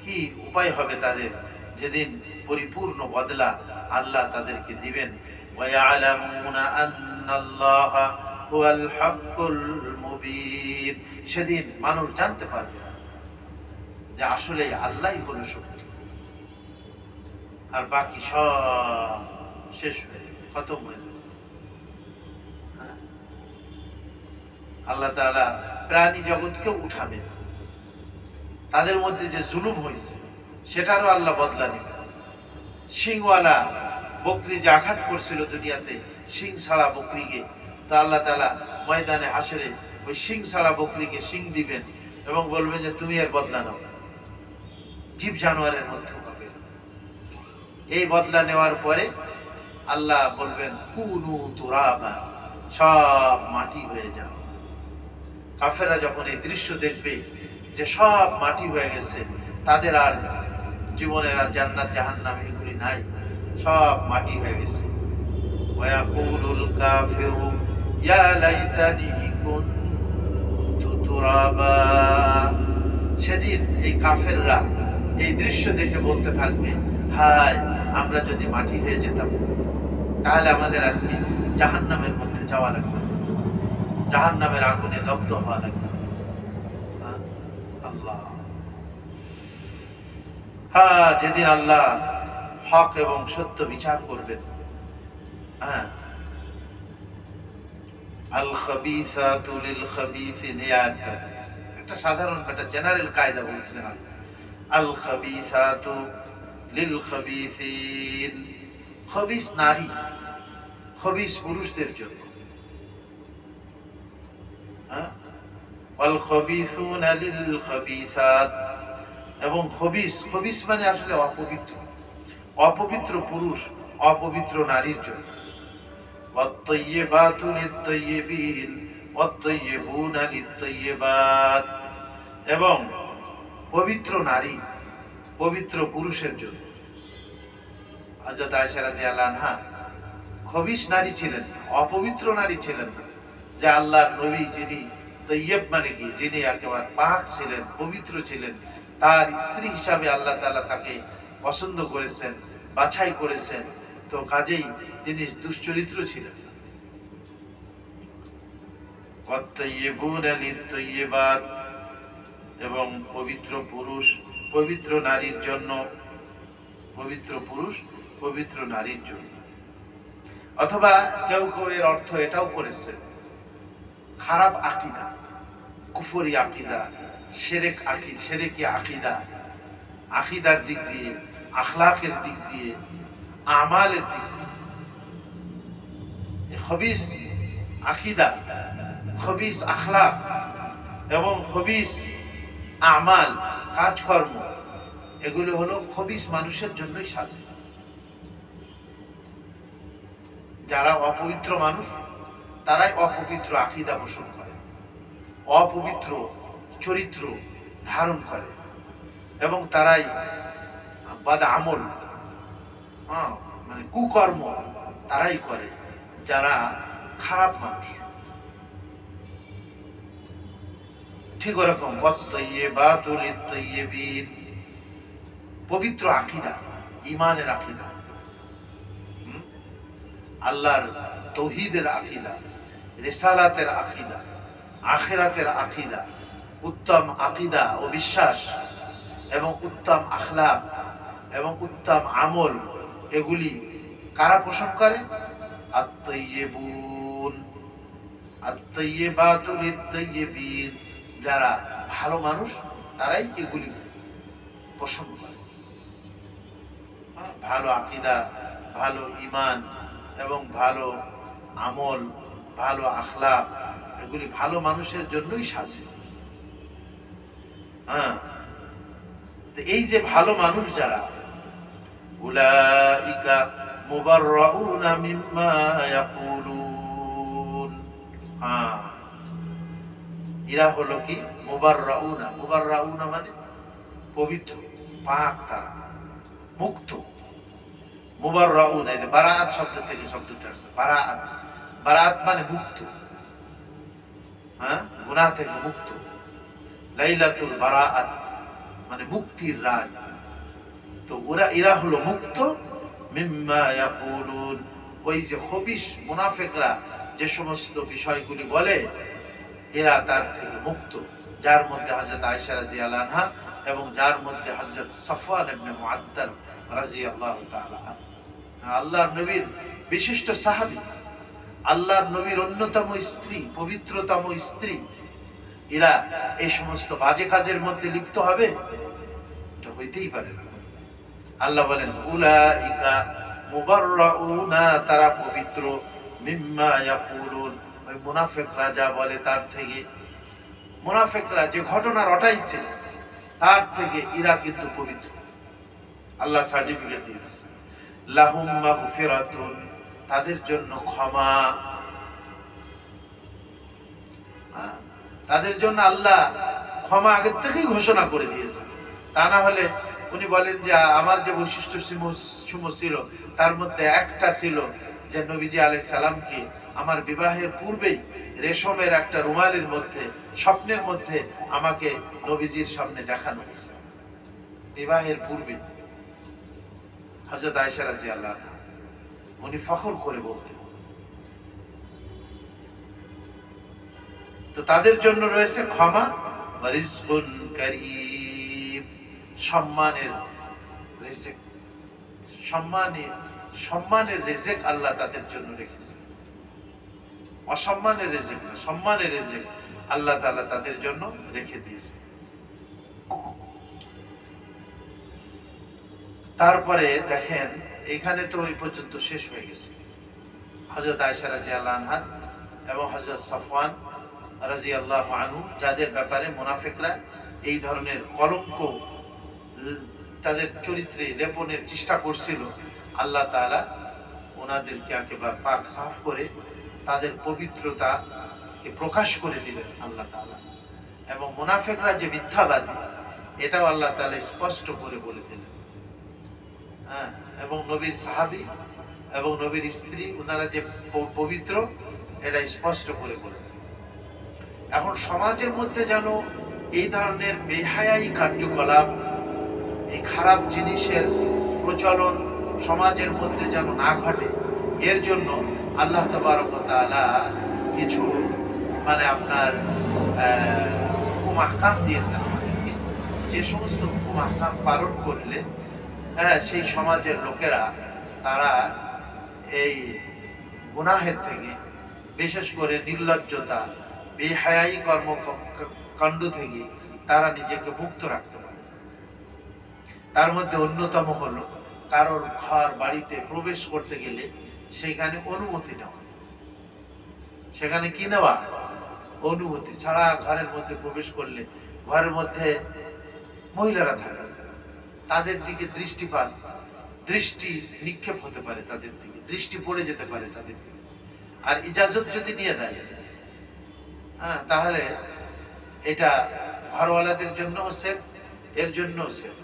কি উপায় হবে তাদের যেদিন পরিপূর্ণ বদলা আল্লাহ তাদেরকে দিবেন? ওয়ায়ালামুনা আন্নাল্লাহা হুয়াল হাক্কুল মুবিন, সেদিন মানুষ জানতে পারবে যে আসলে আল্লাহই হলো সত্য, আর বাকি সব শেষ হয়ে যাবে, খতম হয়ে যাবে। আল্লাহ তাআলা প্রাণী জগৎকে উঠাবেন, তাদের মধ্যে যে জুলুম হয়েছে সেটারও আল্লাহ বদলা নেবেন। শিংওয়ালা বকরি যে আঘাত করছিল দুনিয়াতে, শিং ছাড়া বকরিকে, তা আল্লাহ তাআলা ময়দানে হাসরে ওই শিং ছাড়া বকরিকে শিং দিবেন এবং বলবেন যে তুমি এর বদলা নাও। জীব জানোয়ারের মধ্যে হবে। এই বদলা নেওয়ার পরে আল্লাহ বলবেন কুনু তুরাবা, সব মাটি হয়ে যাও। কাফেররা যখন এই দৃশ্য দেখবে যে সব মাটি হয়ে গেছে, তাদের আর জীবনের আর জান্নাত জাহান্নাম এগুলি নাই, সব মাটি হয়ে গেছে। ওয়ায়াকুলুল কাফিরু ইয়া লাইতানি কুনতু তুরাবা, সেদিন এই কাফেররা এই দৃশ্য দেখে বলতে থাকবে, হায় আমরা যদি মাটি হয়ে যেতাম, তাহলে আমাদের আজকে জাহান্নামের মধ্যে যাওয়া লাগতো, জাহান্নামের আগুনে দগ্ধ হওয়া লাগতো। আল্লাহ, হ্যাঁ, যেদিন আল্লাহ হক এবং সত্য বিচার করবেন। হ্যাঁ, আল খাবিসাতু লিল খাবিসিন, একটা সাধারণ একটা জেনারেল কায়দা বলছেন আল খাবিসাতু লিল খাবিসিন, খবিস নারী খবিস পুরুষদের জন্য, আল খাবিসুনা লিল খাবিসাত, এবং খবিস, খবিস মানে আসলে অপবিত্র, অপবিত্র পুরুষ অপবিত্র নারীর জন্য। ওয়াত-তাইয়্যিবাতু লিত-তাইয়্যিবিন ওয়াত-তাইয়্যিবুনা লিত-তাইয়্যিবাত, এবং পবিত্র নারী পবিত্র পুরুষের জন্য। হযরত আয়েশা রাদিয়াল্লাহু আনহা খবিস নারী ছিলেন, অপবিত্র নারী ছিলেন না। যে আল্লাহর নবী যিনি তৈয়ব মানে কি, যিনি একেবারে পাক ছিলেন, পবিত্র ছিলেন, তার স্ত্রী হিসাবে আল্লাহ তাআলা তাকে পছন্দ করেছেন, বাছাই করেছেন, তো কাজেই তিনি দুশ্চরিত্র ছিলেন। ওয়াত-তাইয়্যিবুনা লিত-তাইয়্যিবাত, এবং পবিত্র পুরুষ পবিত্র নারীর জন্য, পবিত্র পুরুষ পবিত্র নারীর জন্য। অথবা কেউ কেউ এর অর্থ এটাও করেছেন, খারাপ আকীদা, কুফরি আকীদা, শিরকি আকীদা, আকীদার দিক দিয়ে, আখলাকের দিক দিয়ে, আমালের দিক দিয়ে, খবিস আকীদা, খবিস আখলাক এবং খবিস আমাল, কাজকর্ম, এগুলো হলো খবিস মানুষের জন্যই সাজে। যারা অপবিত্র মানুষ তারাই অপবিত্র আকীদা পোষণ করে, অপবিত্র চরিত্র ধারণ করে, এবং তারাই বাদ আমল, মানে কুকর্ম তারাই করে, যারা খারাপ মানুষ। ঠিক ওরকম ওয়াত-তাইয়্যিবাতু লিত-তাইয়্যিবিন, পবিত্র আকীদা, ঈমানের আকীদা, আল্লাহর তাওহীদের আকীদা, রিসালাতের আকীদা, আখিরাতের আকীদা, উত্তম আকীদা ও বিশ্বাস, এবং উত্তম আখলাক এবং উত্তম আমল, এগুলি কারা পোষণ করে? আত-তাইয়্যিবুন, আত-তাইয়্যিবাতু লিত-তাইয়্যিবিন, যারা ভালো মানুষ তারাই এগুলি পোষণ করে। ভালো আকীদা, ভালো ঈমান এবং ভালো আমল, ভালো আখলাক, এগুলি ভালো মানুষের জন্যই সাজে। এই যে ভালো মানুষ যারা, উলাইকা মুবাররাউনা মিম্মা ইয়াকুলুন, এরা হলো কি মুবাররাউনা, মুবাররাউনা মানে পবিত্র, পাক, তারা মুক্ত। মুবাররাউনা, এই বারাআত শব্দ থেকে শব্দটা আসছে, বারাআত, বারাআত মানে মুক্ত, গুনাহ থেকে মুক্ত। লাইলাতুল বারাআত মানে মুক্তির রাত। তো এরা হলো মুক্ত মিম্মা ইয়াকুলুন, ওই যে খবিশ মুনাফিকরা যে সমস্ত বিষয়গুলি বলে, এরা তার থেকে মুক্ত, যার মধ্যে হযরত আয়েশা রাদিয়াল্লাহু আনহা এবং যার মধ্যে হযরত সাফওয়ান ইবনে মুআত্তাল রাদিয়াল্লাহু তাআলা আনহু, আল্লাহর নবীর বিশিষ্ট সাহাবী, আল্লাহর নবীর অন্যতম স্ত্রী, পবিত্রতম স্ত্রী, এরা এই সমস্ত বাজে কাজের মধ্যে লিপ্ত হবে? এটা হইতেই পারে না। আল্লাহ বলেন উলাইকা মুবাররাউনা, তারা পবিত্র, মিম্মা ইয়াকুলুন, ওই মুনাফিকরা যা বলে তার থেকে, মুনাফিকরা যে ঘটনা রটাইছে তার থেকে এরা কিন্তু পবিত্র। আল্লাহ সার্টিফিকেট দিয়েছে, লাহুম মাগফিরাতুন, তাদের জন্য ক্ষমা, তাদের জন্য আল্লাহ ক্ষমা আগের থেকেই ঘোষণা করে দিয়েছে। তা না হলে উনি বলেন যে আমার যে বৈশিষ্ট্য সমূহ ছিল তার মধ্যে একটা ছিল যে নবীজি আলাইহিস সালামকে আমার বিবাহের পূর্বেই রেশমের একটা রুমালের মধ্যে স্বপ্নের মধ্যে আমাকে নবীজির সামনে দেখানো হয়েছে, বিবাহের পূর্বে। হযরত আয়েশা রাদিয়াল্লাহু আনহা উনি ফখর করে বলতেন। তো তাদের জন্য রয়েছে ক্ষমা, রিজকুন কারীম, সম্মানের রিজিক, সম্মানের রিজিক আল্লাহ তাদের জন্য রেখেছে। অসম্মানের রিজিক না, সম্মানের রিজিক আল্লাহ তাআলা তাদের জন্য রেখে দিয়েছে। তারপরে দেখেন এখানে তো ওই পর্যন্ত শেষ হয়ে গেছে। হযরত আয়েশা রাদিয়াল্লাহু আনহা এবং হযরত সাফওয়ান রাদিয়াল্লাহু আনহু, যাদের ব্যাপারে মুনাফিকরা এই ধরনের কলঙ্ক তাদের চরিত্রে লেপনের চেষ্টা করছিল, আল্লাহ তাআলা ওনাদেরকে একেবারে পাক সাফ করে তাদের পবিত্রতাকে প্রকাশ করে দিলেন আল্লাহ তাআলা। এবং মুনাফিকরা যে মিথ্যাবাদী এটাও আল্লাহ তাআলা স্পষ্ট করে বলে দিলেন। হ্যাঁ, এবং নবীর সাহাবী এবং নবীর স্ত্রী ওনারা যে পবিত্র এটা স্পষ্ট করে বলে দিলেন। এখন সমাজের মধ্যে যেন এই ধরনের বেহায়াই কার্যকলাপ, এই খারাপ জিনিসের প্রচলন সমাজের মধ্যে যেন না ঘটে, এর জন্য আল্লাহ তাবারক ওয়া তাআলা কিছু আপনার হুকুম আহকাম দিয়েছেন আমাদেরকে, যে সমস্ত হুকুম আহকাম পালন করলে সেই সমাজের লোকেরা তারা এই গুনাহের থেকে, বিশেষ করে নির্লজ্জতা, বেহায়াই কর্মকাণ্ড থেকে তারা নিজেকে মুক্ত রাখতে পারে। তার মধ্যে অন্যতম হলো কারোর ঘর বাড়িতে প্রবেশ করতে গেলে সেখানে অনুমতি নেওয়া। সেখানে কি নেওয়া? অনুমতি ছাড়া ঘরের মধ্যে প্রবেশ করলে ঘরের মধ্যে মহিলারা থাকে, তাদের দিকে দৃষ্টি নিক্ষেপ হতে পারে, তাদের দিকে দৃষ্টি পড়ে যেতে পারে তাদের দিকে। আর ইজাজত যদি নিয়ে দেয় তাহলে এটা ঘরওয়ালাদের জন্য সেফ, এর জন্য সেফ।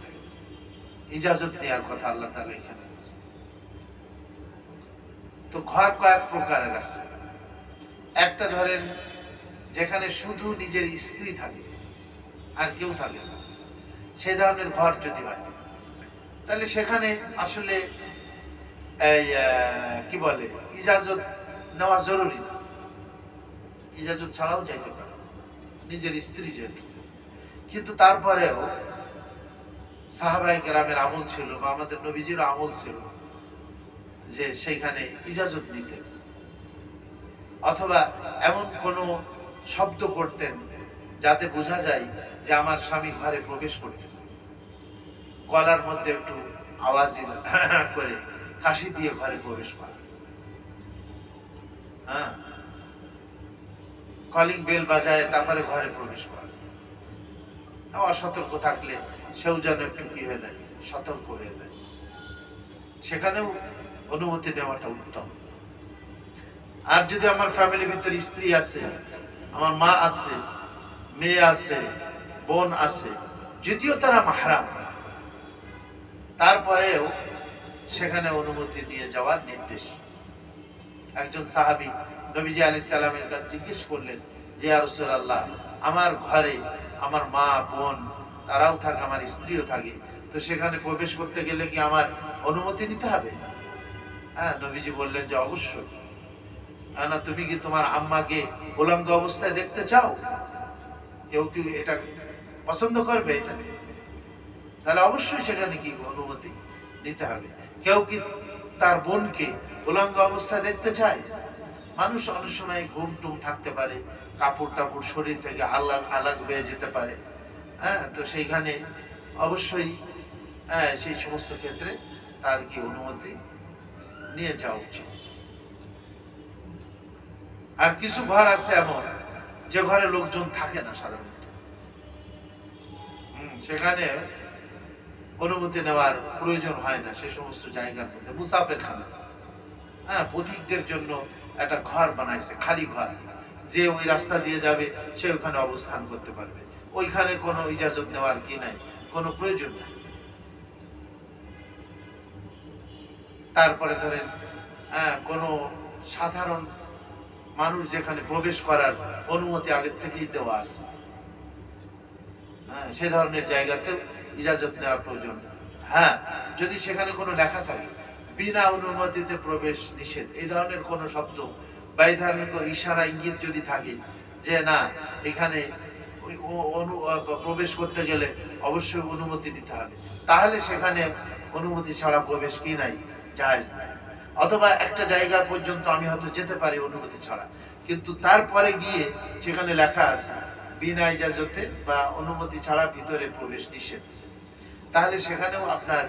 ইজাজত নেওয়ার কথা আল্লাহ তাআলা এখানে বলেছে। তো ঘর কয়েক প্রকারের আছে। একটা ধরেন যেখানে শুধু নিজের স্ত্রী থাকে আর কেউ থাকে না, সেই ধরনের ঘর যদি হয় তাহলে সেখানে আসলে কি বলে ইজাজত নেওয়া জরুরি না, ইজাজত ছাড়াও যাইতে পারে নিজের স্ত্রী যেহেতু। কিন্তু তারপরেও সাহাবায়ে কেরামের আমল ছিল বা আমাদের নবীজির আমল ছিল যে সেইখানে ইজাজত নিতেন, অথবা এমন কোনো শব্দ করতেন যাতে বোঝা যায় যে আমার স্বামী ঘরে প্রবেশ করতেছে। গলার মধ্যে একটু আওয়াজ করে কাশি দিয়ে ঘরে প্রবেশ করা, কলিং বেল বাজায় তারপরে ঘরে প্রবেশ করা। অসতর্ক থাকলে সেও যেন একটু কি হয়ে যায়, সতর্ক হয়ে যায়। সেখানেও অনুমতি নেওয়াটা উত্তম। আর যদি আমার ফ্যামিলির ভিতরে স্ত্রী আছে, আমার মা আছে, মেয়ে আছে, বোন আছে, যদিও তারা মাহরাম, তারপরেও সেখানে অনুমতি নিয়ে যাওয়ার নির্দেশ। একজন সাহাবী নবীজি আলাইহিস সালামের কাছে জিজ্ঞেস করলেন যে ইয়া রাসূলুল্লাহ, আমার ঘরে আমার মা বোন তারাও থাকে, আমার স্ত্রীও থাকে, তো সেখানে প্রবেশ করতে গেলে কি আমার অনুমতি নিতে হবে? নবীজি বললেন যে অবশ্যই। না তুমি কি তোমার আম্মাকে উলঙ্গ অবস্থায় দেখতে চাও? কেউ কি এটা পছন্দ করবে? এটা তাহলে অবশ্যই সেখানে কি অনুমতি নিতে হবে। কেউ কি তার বোনকে উলঙ্গ অবস্থায় দেখতে চায়? মানুষ অনেক সময় ঘুম টুম থাকতে পারে, কাপড় টাপড় শরীর থেকে আলাদা আলাদা হয়ে যেতে পারে। হ্যাঁ, তো সেইখানে অবশ্যই সেই সমস্ত ক্ষেত্রে তার কি অনুমতি নিয়ে যাওয়া উচিত। আর কিছু ঘর আছে এমন যে ঘরে লোকজন থাকে না সাধারণত, সেখানে অনুমতি নেওয়ার প্রয়োজন হয় না। সে সমস্ত জায়গার মধ্যে মুসাফির খানা, পথিকদের জন্য একটা ঘর বানাইছে, খালি ঘর, যে ওই রাস্তা দিয়ে যাবে সে ওখানে অবস্থান করতে পারবে। ওইখানে কোনো ইজাজত নেওয়ার কি নাই, কোনো প্রয়োজন নাই। তারপরে ধরেন কোনো সাধারণ মানুষ যেখানে প্রবেশ করার অনুমতি আগের থেকেই দেওয়া আছে, সে ধরনের জায়গাতেও ইজাজত নেওয়ার প্রয়োজন। হ্যাঁ, যদি সেখানে কোনো লেখা থাকে বিনা অনুমতিতে প্রবেশ নিষেধ, এই ধরনের কোনো শব্দ বা এই ধরনের ইশারা ইঙ্গিত যদি থাকে যে না এখানে প্রবেশ করতে গেলে অবশ্যই অনুমতি দিতে হবে, তাহলে সেখানে অনুমতি ছাড়া প্রবেশ কি নাই, জায়েজ নাই। অথবা একটা জায়গা পর্যন্ত আমি হয়তো যেতে পারি অনুমতি ছাড়া, কিন্তু তারপরে গিয়ে সেখানে লেখা আছে বিনা ইজাজতে বা অনুমতি ছাড়া ভিতরে প্রবেশ নিষেধ, তাহলে সেখানেও আপনার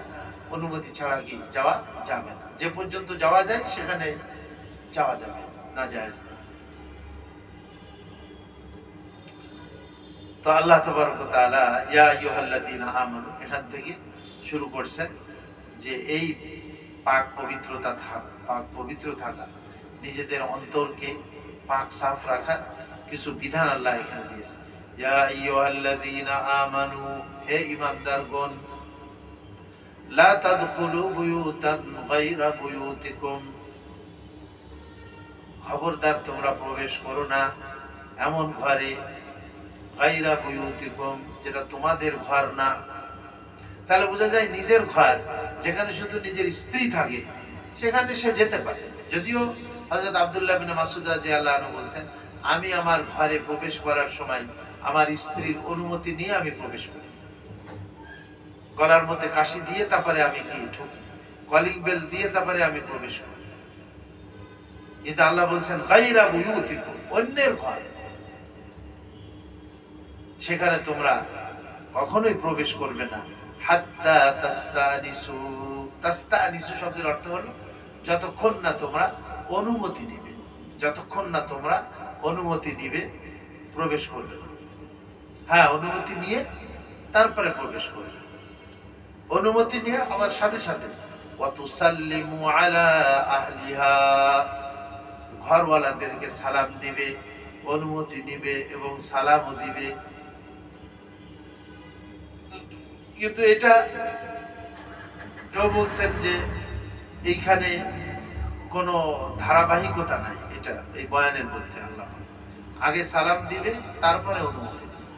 অনুমতি ছাড়া কি যাওয়া যাবে না। যে পর্যন্ত যাওয়া যায় সেখানে যাওয়া যাবে না, জায়েজ না। তো আল্লাহ তাবারক ওয়া তাআলা ইয়া আইয়ুহাল্লাযীনা আমানু এখান থেকে শুরু করছেন যে এই পাক পবিত্র থাকা, নিজেদের অন্তরকে পাক সাফ রাখা কিছু বিধান আল্লাহ এখানে দিয়েছে। ইয়া আইয়ুহাল্লাযীনা আমানু, হে ঈমানদারগণ, লা তাদখুলু বুয়ুতান গায়রা বুয়ুতিকুম, খবরদার তোমরা প্রবেশ করো না এমন ঘরে, গায়রা বুয়ুতিকুম, যেটা তোমাদের ঘর না। তাহলে বোঝা যায় নিজের ঘর যেখানে শুধু নিজের স্ত্রী থাকে সেখানে সে যেতে পারে। যদিও হযরত আব্দুল্লাহ ইবনে মাসউদ রাদিয়াল্লাহু আনহু বলেন, আমি আমার ঘরে প্রবেশ করার সময় আমার স্ত্রীর অনুমতি নিয়ে আমি প্রবেশ করি, গলার মধ্যে কাশি দিয়ে তারপরে আমি গিয়ে ঢুকি, কলিং বেল দিয়ে তারপরে আমি প্রবেশ করি। কিন্তু আল্লাহ বলছেন গায়রা বুয়ুতিকুম, অন্যের ঘর, সেখানে তোমরা কখনোই প্রবেশ করবে না। হাত্তা তাস্তানিসু, তাস্তানিসু শব্দের অর্থ হলো যতক্ষণ না তোমরা অনুমতি নিবে, যতক্ষণ না তোমরা অনুমতি নিবে প্রবেশ করবে না। হ্যাঁ, অনুমতি নিয়ে তারপরে প্রবেশ করবে, অনুমতি নিয়ে আমার সাথে সাথে ওয়া তুসাল্লিমু আলা আহলিহা, ঘরওয়ালাদেরকে সালাম দিবে, অনুমতি নিবে এবং সালামও দিবে। কিন্তু এটা কেউ বলছেন যে এইখানে কোনো ধারাবাহিকতা নাই, এটা এই বয়ানের মধ্যে আল্লাহ আগে সালাম দিবে তারপরে অনুমতি দিবে।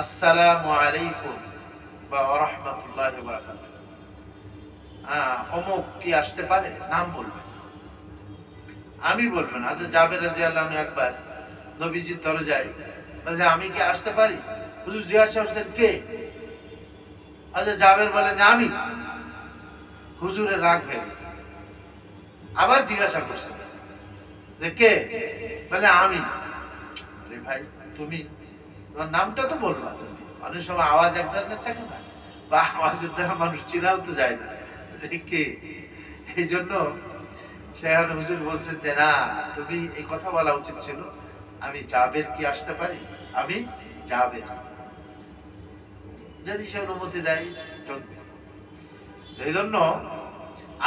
আসসালামু আলাইকুম বা ওয়া রাহমাতুল্লাহি ওয়া বারাকাতুহু, অমুক কি আসতে পারে, নাম বলবে, আমি বলবো না। আচ্ছা, জাবের রাদিয়াল্লাহু আনহু একবার নবীজির দরজায় বলে আমি কি আসতে পারি? হুজুর জিজ্ঞাসা করছেন কে? আচ্ছা, জাবের বলেন আমি। হুজুরের রাগ হয়ে গেছে, আবার জিজ্ঞাসা করছে যে কে? বলে আমি। আরে ভাই, তুমি তোমার নামটা তো বলবা, তুমি অনেক সময় আওয়াজ এক ধরনের থাকে না, বা আওয়াজের দ্বারা মানুষ চিনাও তো যায় না যে কে। এই জন্য শেখ হুজুর বলছেন যে না, তুমি এই কথা বলা উচিত ছিল, আমি জাবের কি আসতে পারি, আমি জাবের। যদি সে অনুমতি দেয় ঢুকবে। এই জন্য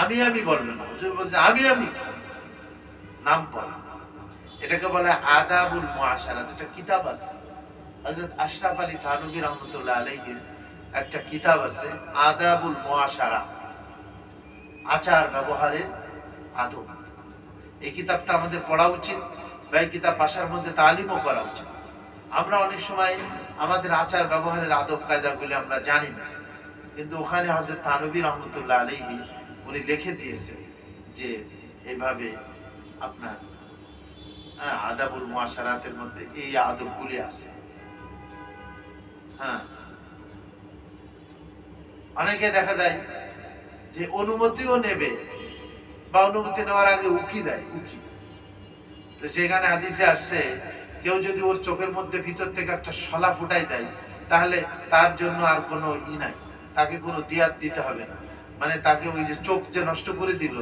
আমি বলবে না, হুজুর বলছে আমি নাম বল। এটাকে বলে আদাবুল মুআশারাত। এটা কিতাব আছে, হযরত আশরাফ আলী থানভী রাহমাতুল্লাহ আলাইহির একটা কিতাব আছে আদাবুল মুআশারা, আচার ব্যবহারের আদব। এই কিতাবটা আমাদের পড়া উচিত, বা এই কিতাব বাসার মধ্যে তালিমও করা উচিত। আমরা অনেক সময় আমাদের আচার ব্যবহারের আদব কায়দাগুলি আমরা জানি না, কিন্তু ওখানে হযরত থানভী রাহমাতুল্লাহ আলাইহি উনি লিখে দিয়েছেন যে এইভাবে আপনার আদাবুল মুআশারাতের মধ্যে এই আদবগুলি আছে। হ্যাঁ, অনেকে দেখা যায় যে অনুমতিও নেবে বা অনুমতি নেওয়ার আগে উকি দেয়, উকি তো সেখানে হাদিসে আসছে, কেউ যদি ওর চোখের মধ্যে ভিতর থেকে একটা শলা ফুটাই দেয়, তাহলে তার জন্য আর কোনো নাই, তাকে কোনো দিয়াত দিতে হবে না। মানে তাকে ওই যে চোখ যে নষ্ট করে দিল,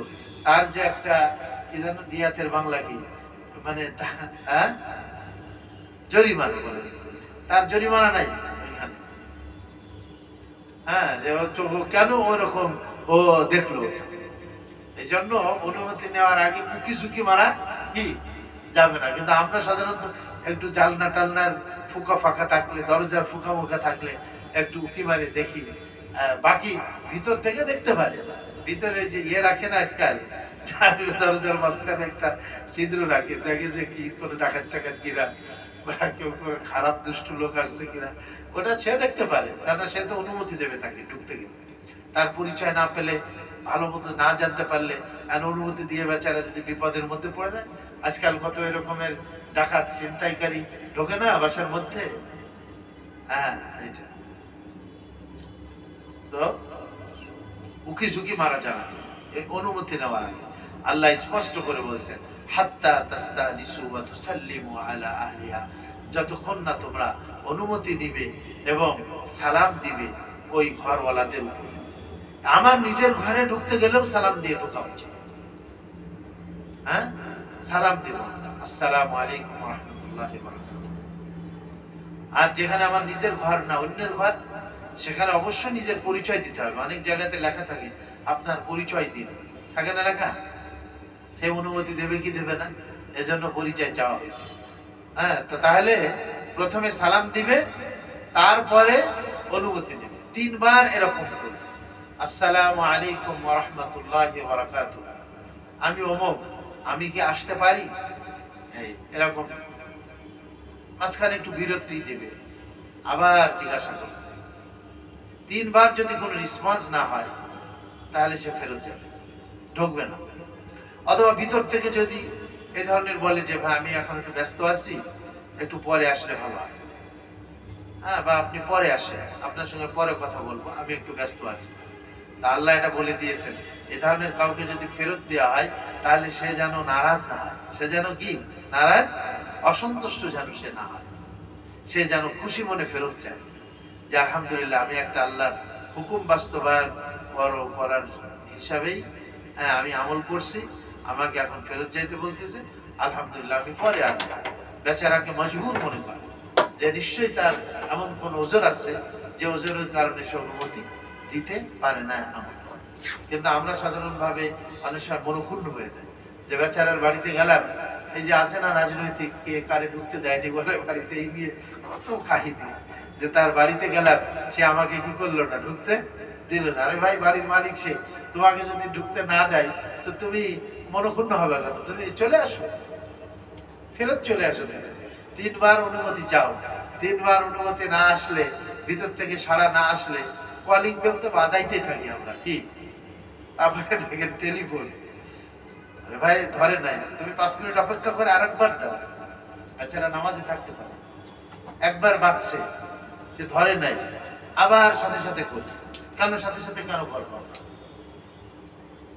তার যে একটা কি জানো দিয়াতের বাংলা কি, মানে হ্যাঁ জরিমানা বলে, তার জরিমানা নাই ওইখানে। হ্যাঁ, যে কেন ওরকম ও দেখলো, এই জন্য অনুমতি নেওয়ার আগে উকি ঝুঁকি মারা কি যাবে না। কিন্তু আমরা সাধারণত একটু জালনা টালনার ফুকা ফাঁকা থাকলে, দরজার ফুকা মুখা থাকলে একটু উকি মারি দেখি, বাকি ভিতর থেকে দেখতে পারে। ভিতরে যে ইয়ে রাখে না আজকাল, দরজার মাঝখানে একটা ছিদ্র রাখে, দেখে যে কি কোনো ডাকাত টাকাত কিনা বা কেউ কোনো খারাপ দুষ্ট লোক আসছে কিনা, ওটা সে দেখতে পারে, কারণ সে তো অনুমতি দেবে তাকে ঢুকতে গেলে। তার পরিচয় না পেলে, ভালো মতো না জানতে পারলে, অনুমতি দিয়ে বেচারা যদি বিপদের মধ্যে পড়ে যায়। আজকাল কত এরকমের ডাকাত ছিনতাইকারী ঢোকে না বাসার মধ্যে। হ্যাঁ, এটা তো উকি ঝুঁকি মারা যাবে এই অনুমতি নেওয়ার আগে। আল্লাহ স্পষ্ট করে বলছেন, হাত্তা তাস্তানিসু ওয়া তুসাল্লিমু আলা আহলিহা, যতক্ষণ না তোমরা অনুমতি দিবে এবং সালাম দিবে ওই ঘরওয়ালাদের উপরে। আমার নিজের ঘরে ঢুকতে গেলেও সালাম দিয়ে ঢোকা উচিত। হ্যাঁ, সালাম দিব, আসসালামু আলাইকুম ওয়া রাহমাতুল্লাহি ওয়া বারাকাতুহু। আর যেখানে আমার নিজের ঘর না, অন্যের ঘর, সেখানে অবশ্যই নিজের পরিচয় দিতে হবে। অনেক জায়গাতে লেখা থাকে আপনার পরিচয় দিন, থাকে না লেখা? সে অনুমতি দেবে কি দেবে না, এজন্য পরিচয় চাওয়া হয়েছে। হ্যাঁ, তো তাহলে প্রথমে সালাম দিবে, তারপরে অনুমতি নেবে। 3 বার এরকম করবে, আসসালামু আলাইকুম ওয়া রাহমাতুল্লাহি ওয়া বারাকাতুহু, আমি অমুক, আমি কি আসতে পারি, এরকম। মাঝখানে একটু বিরতি দেবে, আবার জিজ্ঞাসা করবে। 3 বার যদি কোনো রেসপন্স না হয়, তাহলে সে ফেরত যাবে, ঢুকবে না। অথবা ভিতর থেকে যদি এই ধরনের বলে যে ভাই আমি এখন একটু ব্যস্ত আছি, একটু পরে আসলে ভালো হয়, হ্যাঁ, বা আপনি পরে আসেন, আপনার সঙ্গে পরে কথা বলবো, আমি একটু ব্যস্ত আছি। তা আল্লাহ এটা বলে দিয়েছেন, এই ধরনের কাউকে যদি ফেরত দেওয়া হয়, তাহলে সে যেন নারাজ না হয়। সে যেন কি নারাজ, অসন্তুষ্ট যেন সে না হয়, সে যেন খুশি মনে ফেরত চায়, যে আলহামদুলিল্লাহ আমি একটা আল্লাহর হুকুম বাস্তবায়ন করার হিসাবেই হ্যাঁ আমি আমল করছি, আমাকে এখন ফেরত যাইতে বলতেছে, আলহামদুলিল্লাহ আমি পরে আসবো। বেচারাকে মজবুর মনে করে যে নিশ্চয়ই তার এমন কোন ওজোর আছে, যে ওজোরের কারণে সে অনুমতি দিতে পারে না আমল করে। কিন্তু আমরা সাধারণভাবে অনেক সময় মনক্ষুণ্ণ হয়ে যায়, যে বেচারার বাড়িতে গেলাম, এই যে আসে না রাজনৈতিক কে কারে ঢুকতে দেয়নি বলে বাড়িতে, এই নিয়ে কত কাহিনী, যে তার বাড়িতে গেলাম, সে আমাকে কি করলো না, ঢুকতে দিল না। আরে ভাই, বাড়ির মালিক সে, তোমাকে যদি ঢুকতে না দেয় তো তুমি মনক্ষুণ্ণ হবে কেন? তুমি চলে আসো, ফেরত চলে আসো। 3 বার অনুমতি চাও। 3 বার অনুমতি না আসলে, ভিতর থেকে সাড়া না আসলে, কলিং বেল তো বাজাইতেই থাকি আমরা, কি? তারপরে দেখেন টেলিফোন, আরে ভাই ধরে নাই, তুমি 5 মিনিট অপেক্ষা করে আরেকবার দাও, বেচারা নামাজে থাকতে পারে। একবার বাজছে, সে ধরে নাই, আবার সাথে সাথে করি। কেন সাথে সাথে কেন করবো?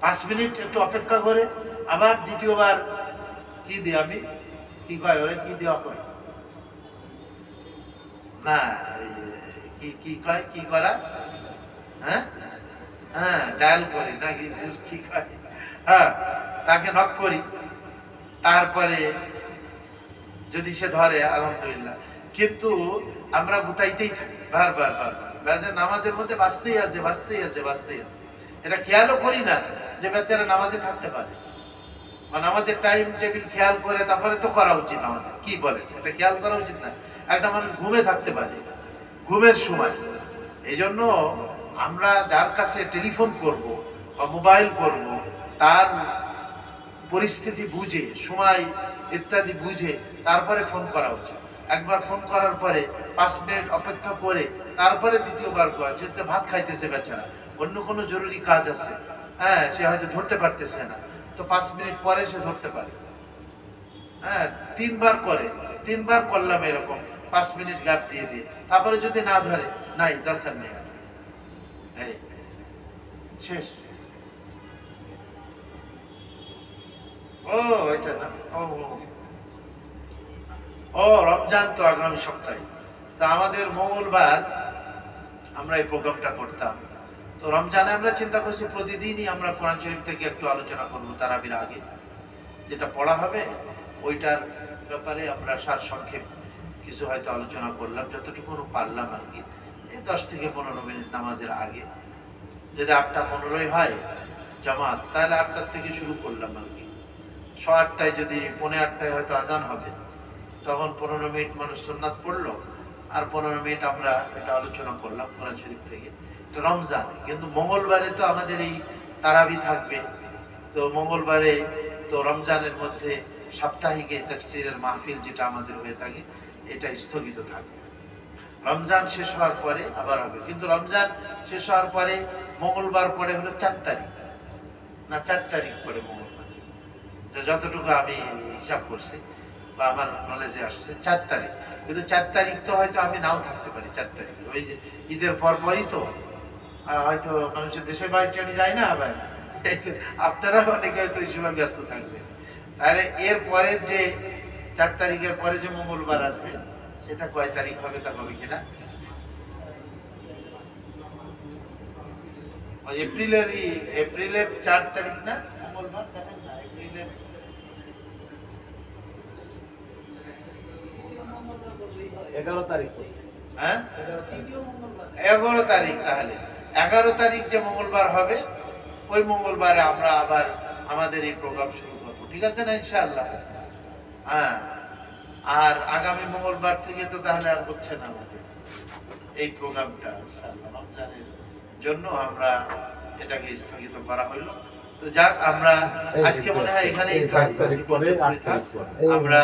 5 মিনিট একটু অপেক্ষা করে আবার দ্বিতীয়বার কি দিই আমি, কি কয় ওরে, কি দেওয়া কয় না, কি কি কয়, কি করা, হ্যাঁ হ্যাঁ ডায়াল করি না, কি কয়, হ্যাঁ তাকে নক করি, তারপরে যদি সে ধরে আলহামদুলিল্লাহ। কিন্তু আমরা গুতাইতেই থাকি বারবার বারবার, নামাজের মধ্যে বাঁচতেই আছে, বাঁচতেই আছে, বাঁচতেই আছে। এটা খেয়ালও করি না যে বেচারা নামাজে থাকতে পারে, বা নামাজের টাইম টেবিল খেয়াল করে তারপরে তো করা উচিত আমাদের, কি বলে, এটা খেয়াল করা উচিত না? একটা মানুষ ঘুমে থাকতে পারে, ঘুমের সময়। এই জন্য আমরা যার কাছে টেলিফোন করব বা মোবাইল করব, তার পরিস্থিতি বুঝে, সময় ইত্যাদি বুঝে তারপরে ফোন করা উচিত। একবার ফোন করার পরে 5 মিনিট অপেক্ষা করে তারপরে দ্বিতীয়বার করা। যেহেতু ভাত খাইতেছে বেচারা, অন্য কোনো জরুরি কাজ আছে, হ্যাঁ, সে হয়তো ধরতে পারতেছে না, তো 5 মিনিট পরে সে ধরতে পারে। হ্যাঁ, 3 বার করে, 3 বার করলাম এরকম, 5 মিনিট গ্যাপ দিয়ে দিয়ে, তারপরে যদি না ধরে, নাই দরকার নেই, এই শেষ। ও এটা না, ও ও রমজান তো আগামী সপ্তাহে, তা আমাদের মঙ্গলবার আমরা এই প্রোগ্রামটা করতাম। তো রমজানে আমরা চিন্তা করছি প্রতিদিনই আমরা কোরআন শরীফ থেকে একটু আলোচনা করবো তারাবির আগে, যেটা পড়া হবে ওইটার ব্যাপারে আমরা সারসংক্ষেপ কিছু হয়তো আলোচনা করলাম, যতটুকু পারলাম আর কি। এই 10 থেকে 15 মিনিট নামাজের আগে, যদি 8:15 হয় জামাত, তাহলে 8টার থেকে শুরু করলাম আর কি। 8:15 যদি 8:45 হয়তো আজান হবে, তখন 15 মিনিট মানুষ সুন্নাত পড়লো, আর 15 মিনিট আমরা এটা আলোচনা করলাম কোরআন শরীফ থেকে। এটা রমজানে। কিন্তু মঙ্গলবারে তো আমাদের এই তারাবি থাকবে। তো মঙ্গলবারে তো রমজানের মধ্যে সাপ্তাহিক এই তাফসীরের মাহফিল যেটা আমাদের হয়ে থাকে, এটা স্থগিত থাকবে। রমজান শেষ হওয়ার পরে আবার হবে। কিন্তু রমজান শেষ হওয়ার পরে মঙ্গলবার পরে হলো 4 তারিখ, না 4 তারিখ পরে মঙ্গলবার, যতটুকু আমি হিসাব করছি বা আমার নলেজে আসছে 4 তারিখ। কিন্তু 4 তারিখ তো হয়তো আমি নাও থাকতে পারি। 4 তারিখ ওই ঈদের পরই তো হয়তো মানুষের দেশের বাড়ি টাড়ি যায় না, আবার আপনারা অনেকে হয়তো ওই সময় ব্যস্ত থাকবে। তাহলে এর পরের যে 4 তারিখের পরে যে মঙ্গলবার আসবে, সেটা কয় তারিখ হবে তা হবে কিনা, এপ্রিলের 4 তারিখ না মঙ্গলবার, দেখেন না এপ্রিলের হ্যাঁ 11 তারিখ। তাহলে 11 তারিখ যে মঙ্গলবার হবে, ওই মঙ্গলবারে আমরা আবার আমাদের এই প্রোগ্রাম শুরু করবো, ঠিক আছে না ইনশাআল্লাহ? হ্যাঁ, আর আগামী মঙ্গলবার থেকে তো তাহলে আর হচ্ছে না আমাদের এই প্রোগ্রামটা ইনশাআল্লাহ। রমজানের জন্য আমরা এটাকে স্থগিত করা হইলো। তো যাক, আমরা আজকে মনে হয় এখানেই আমরা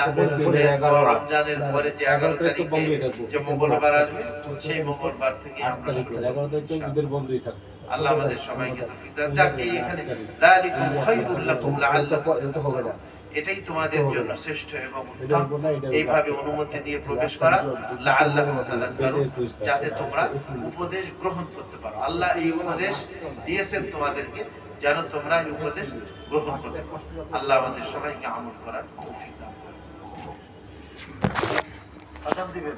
রমজানের পরে যে 11 তারিখে যে মঙ্গলবার আসবে, সেই মঙ্গলবার থেকে আমরা শুরু করব। আল্লাহ আমাদের সবাইকে তৌফিক দান। যাক, এই এখানে যালিকুম খায়রুল লাকুম লাআল্লাকুম তাত্তাকুন, এটাই তোমাদের জন্য শ্রেষ্ঠ এবং উত্তম। এইভাবে অনুমতি দিয়ে প্রবেশ করা, লাআল্লাকুম তাযাক্কারুন, যাতে তোমরা উপদেশ গ্রহণ করতে পারো। আল্লাহ এই উপদেশ দিয়েছেন তোমাদেরকে, যেন তোমরা এই উপদেশ গ্রহণ করতে পারো। আল্লাহ আমাদের সবাইকে আমল করার তৌফিক দান করুন। আজান দিবেন।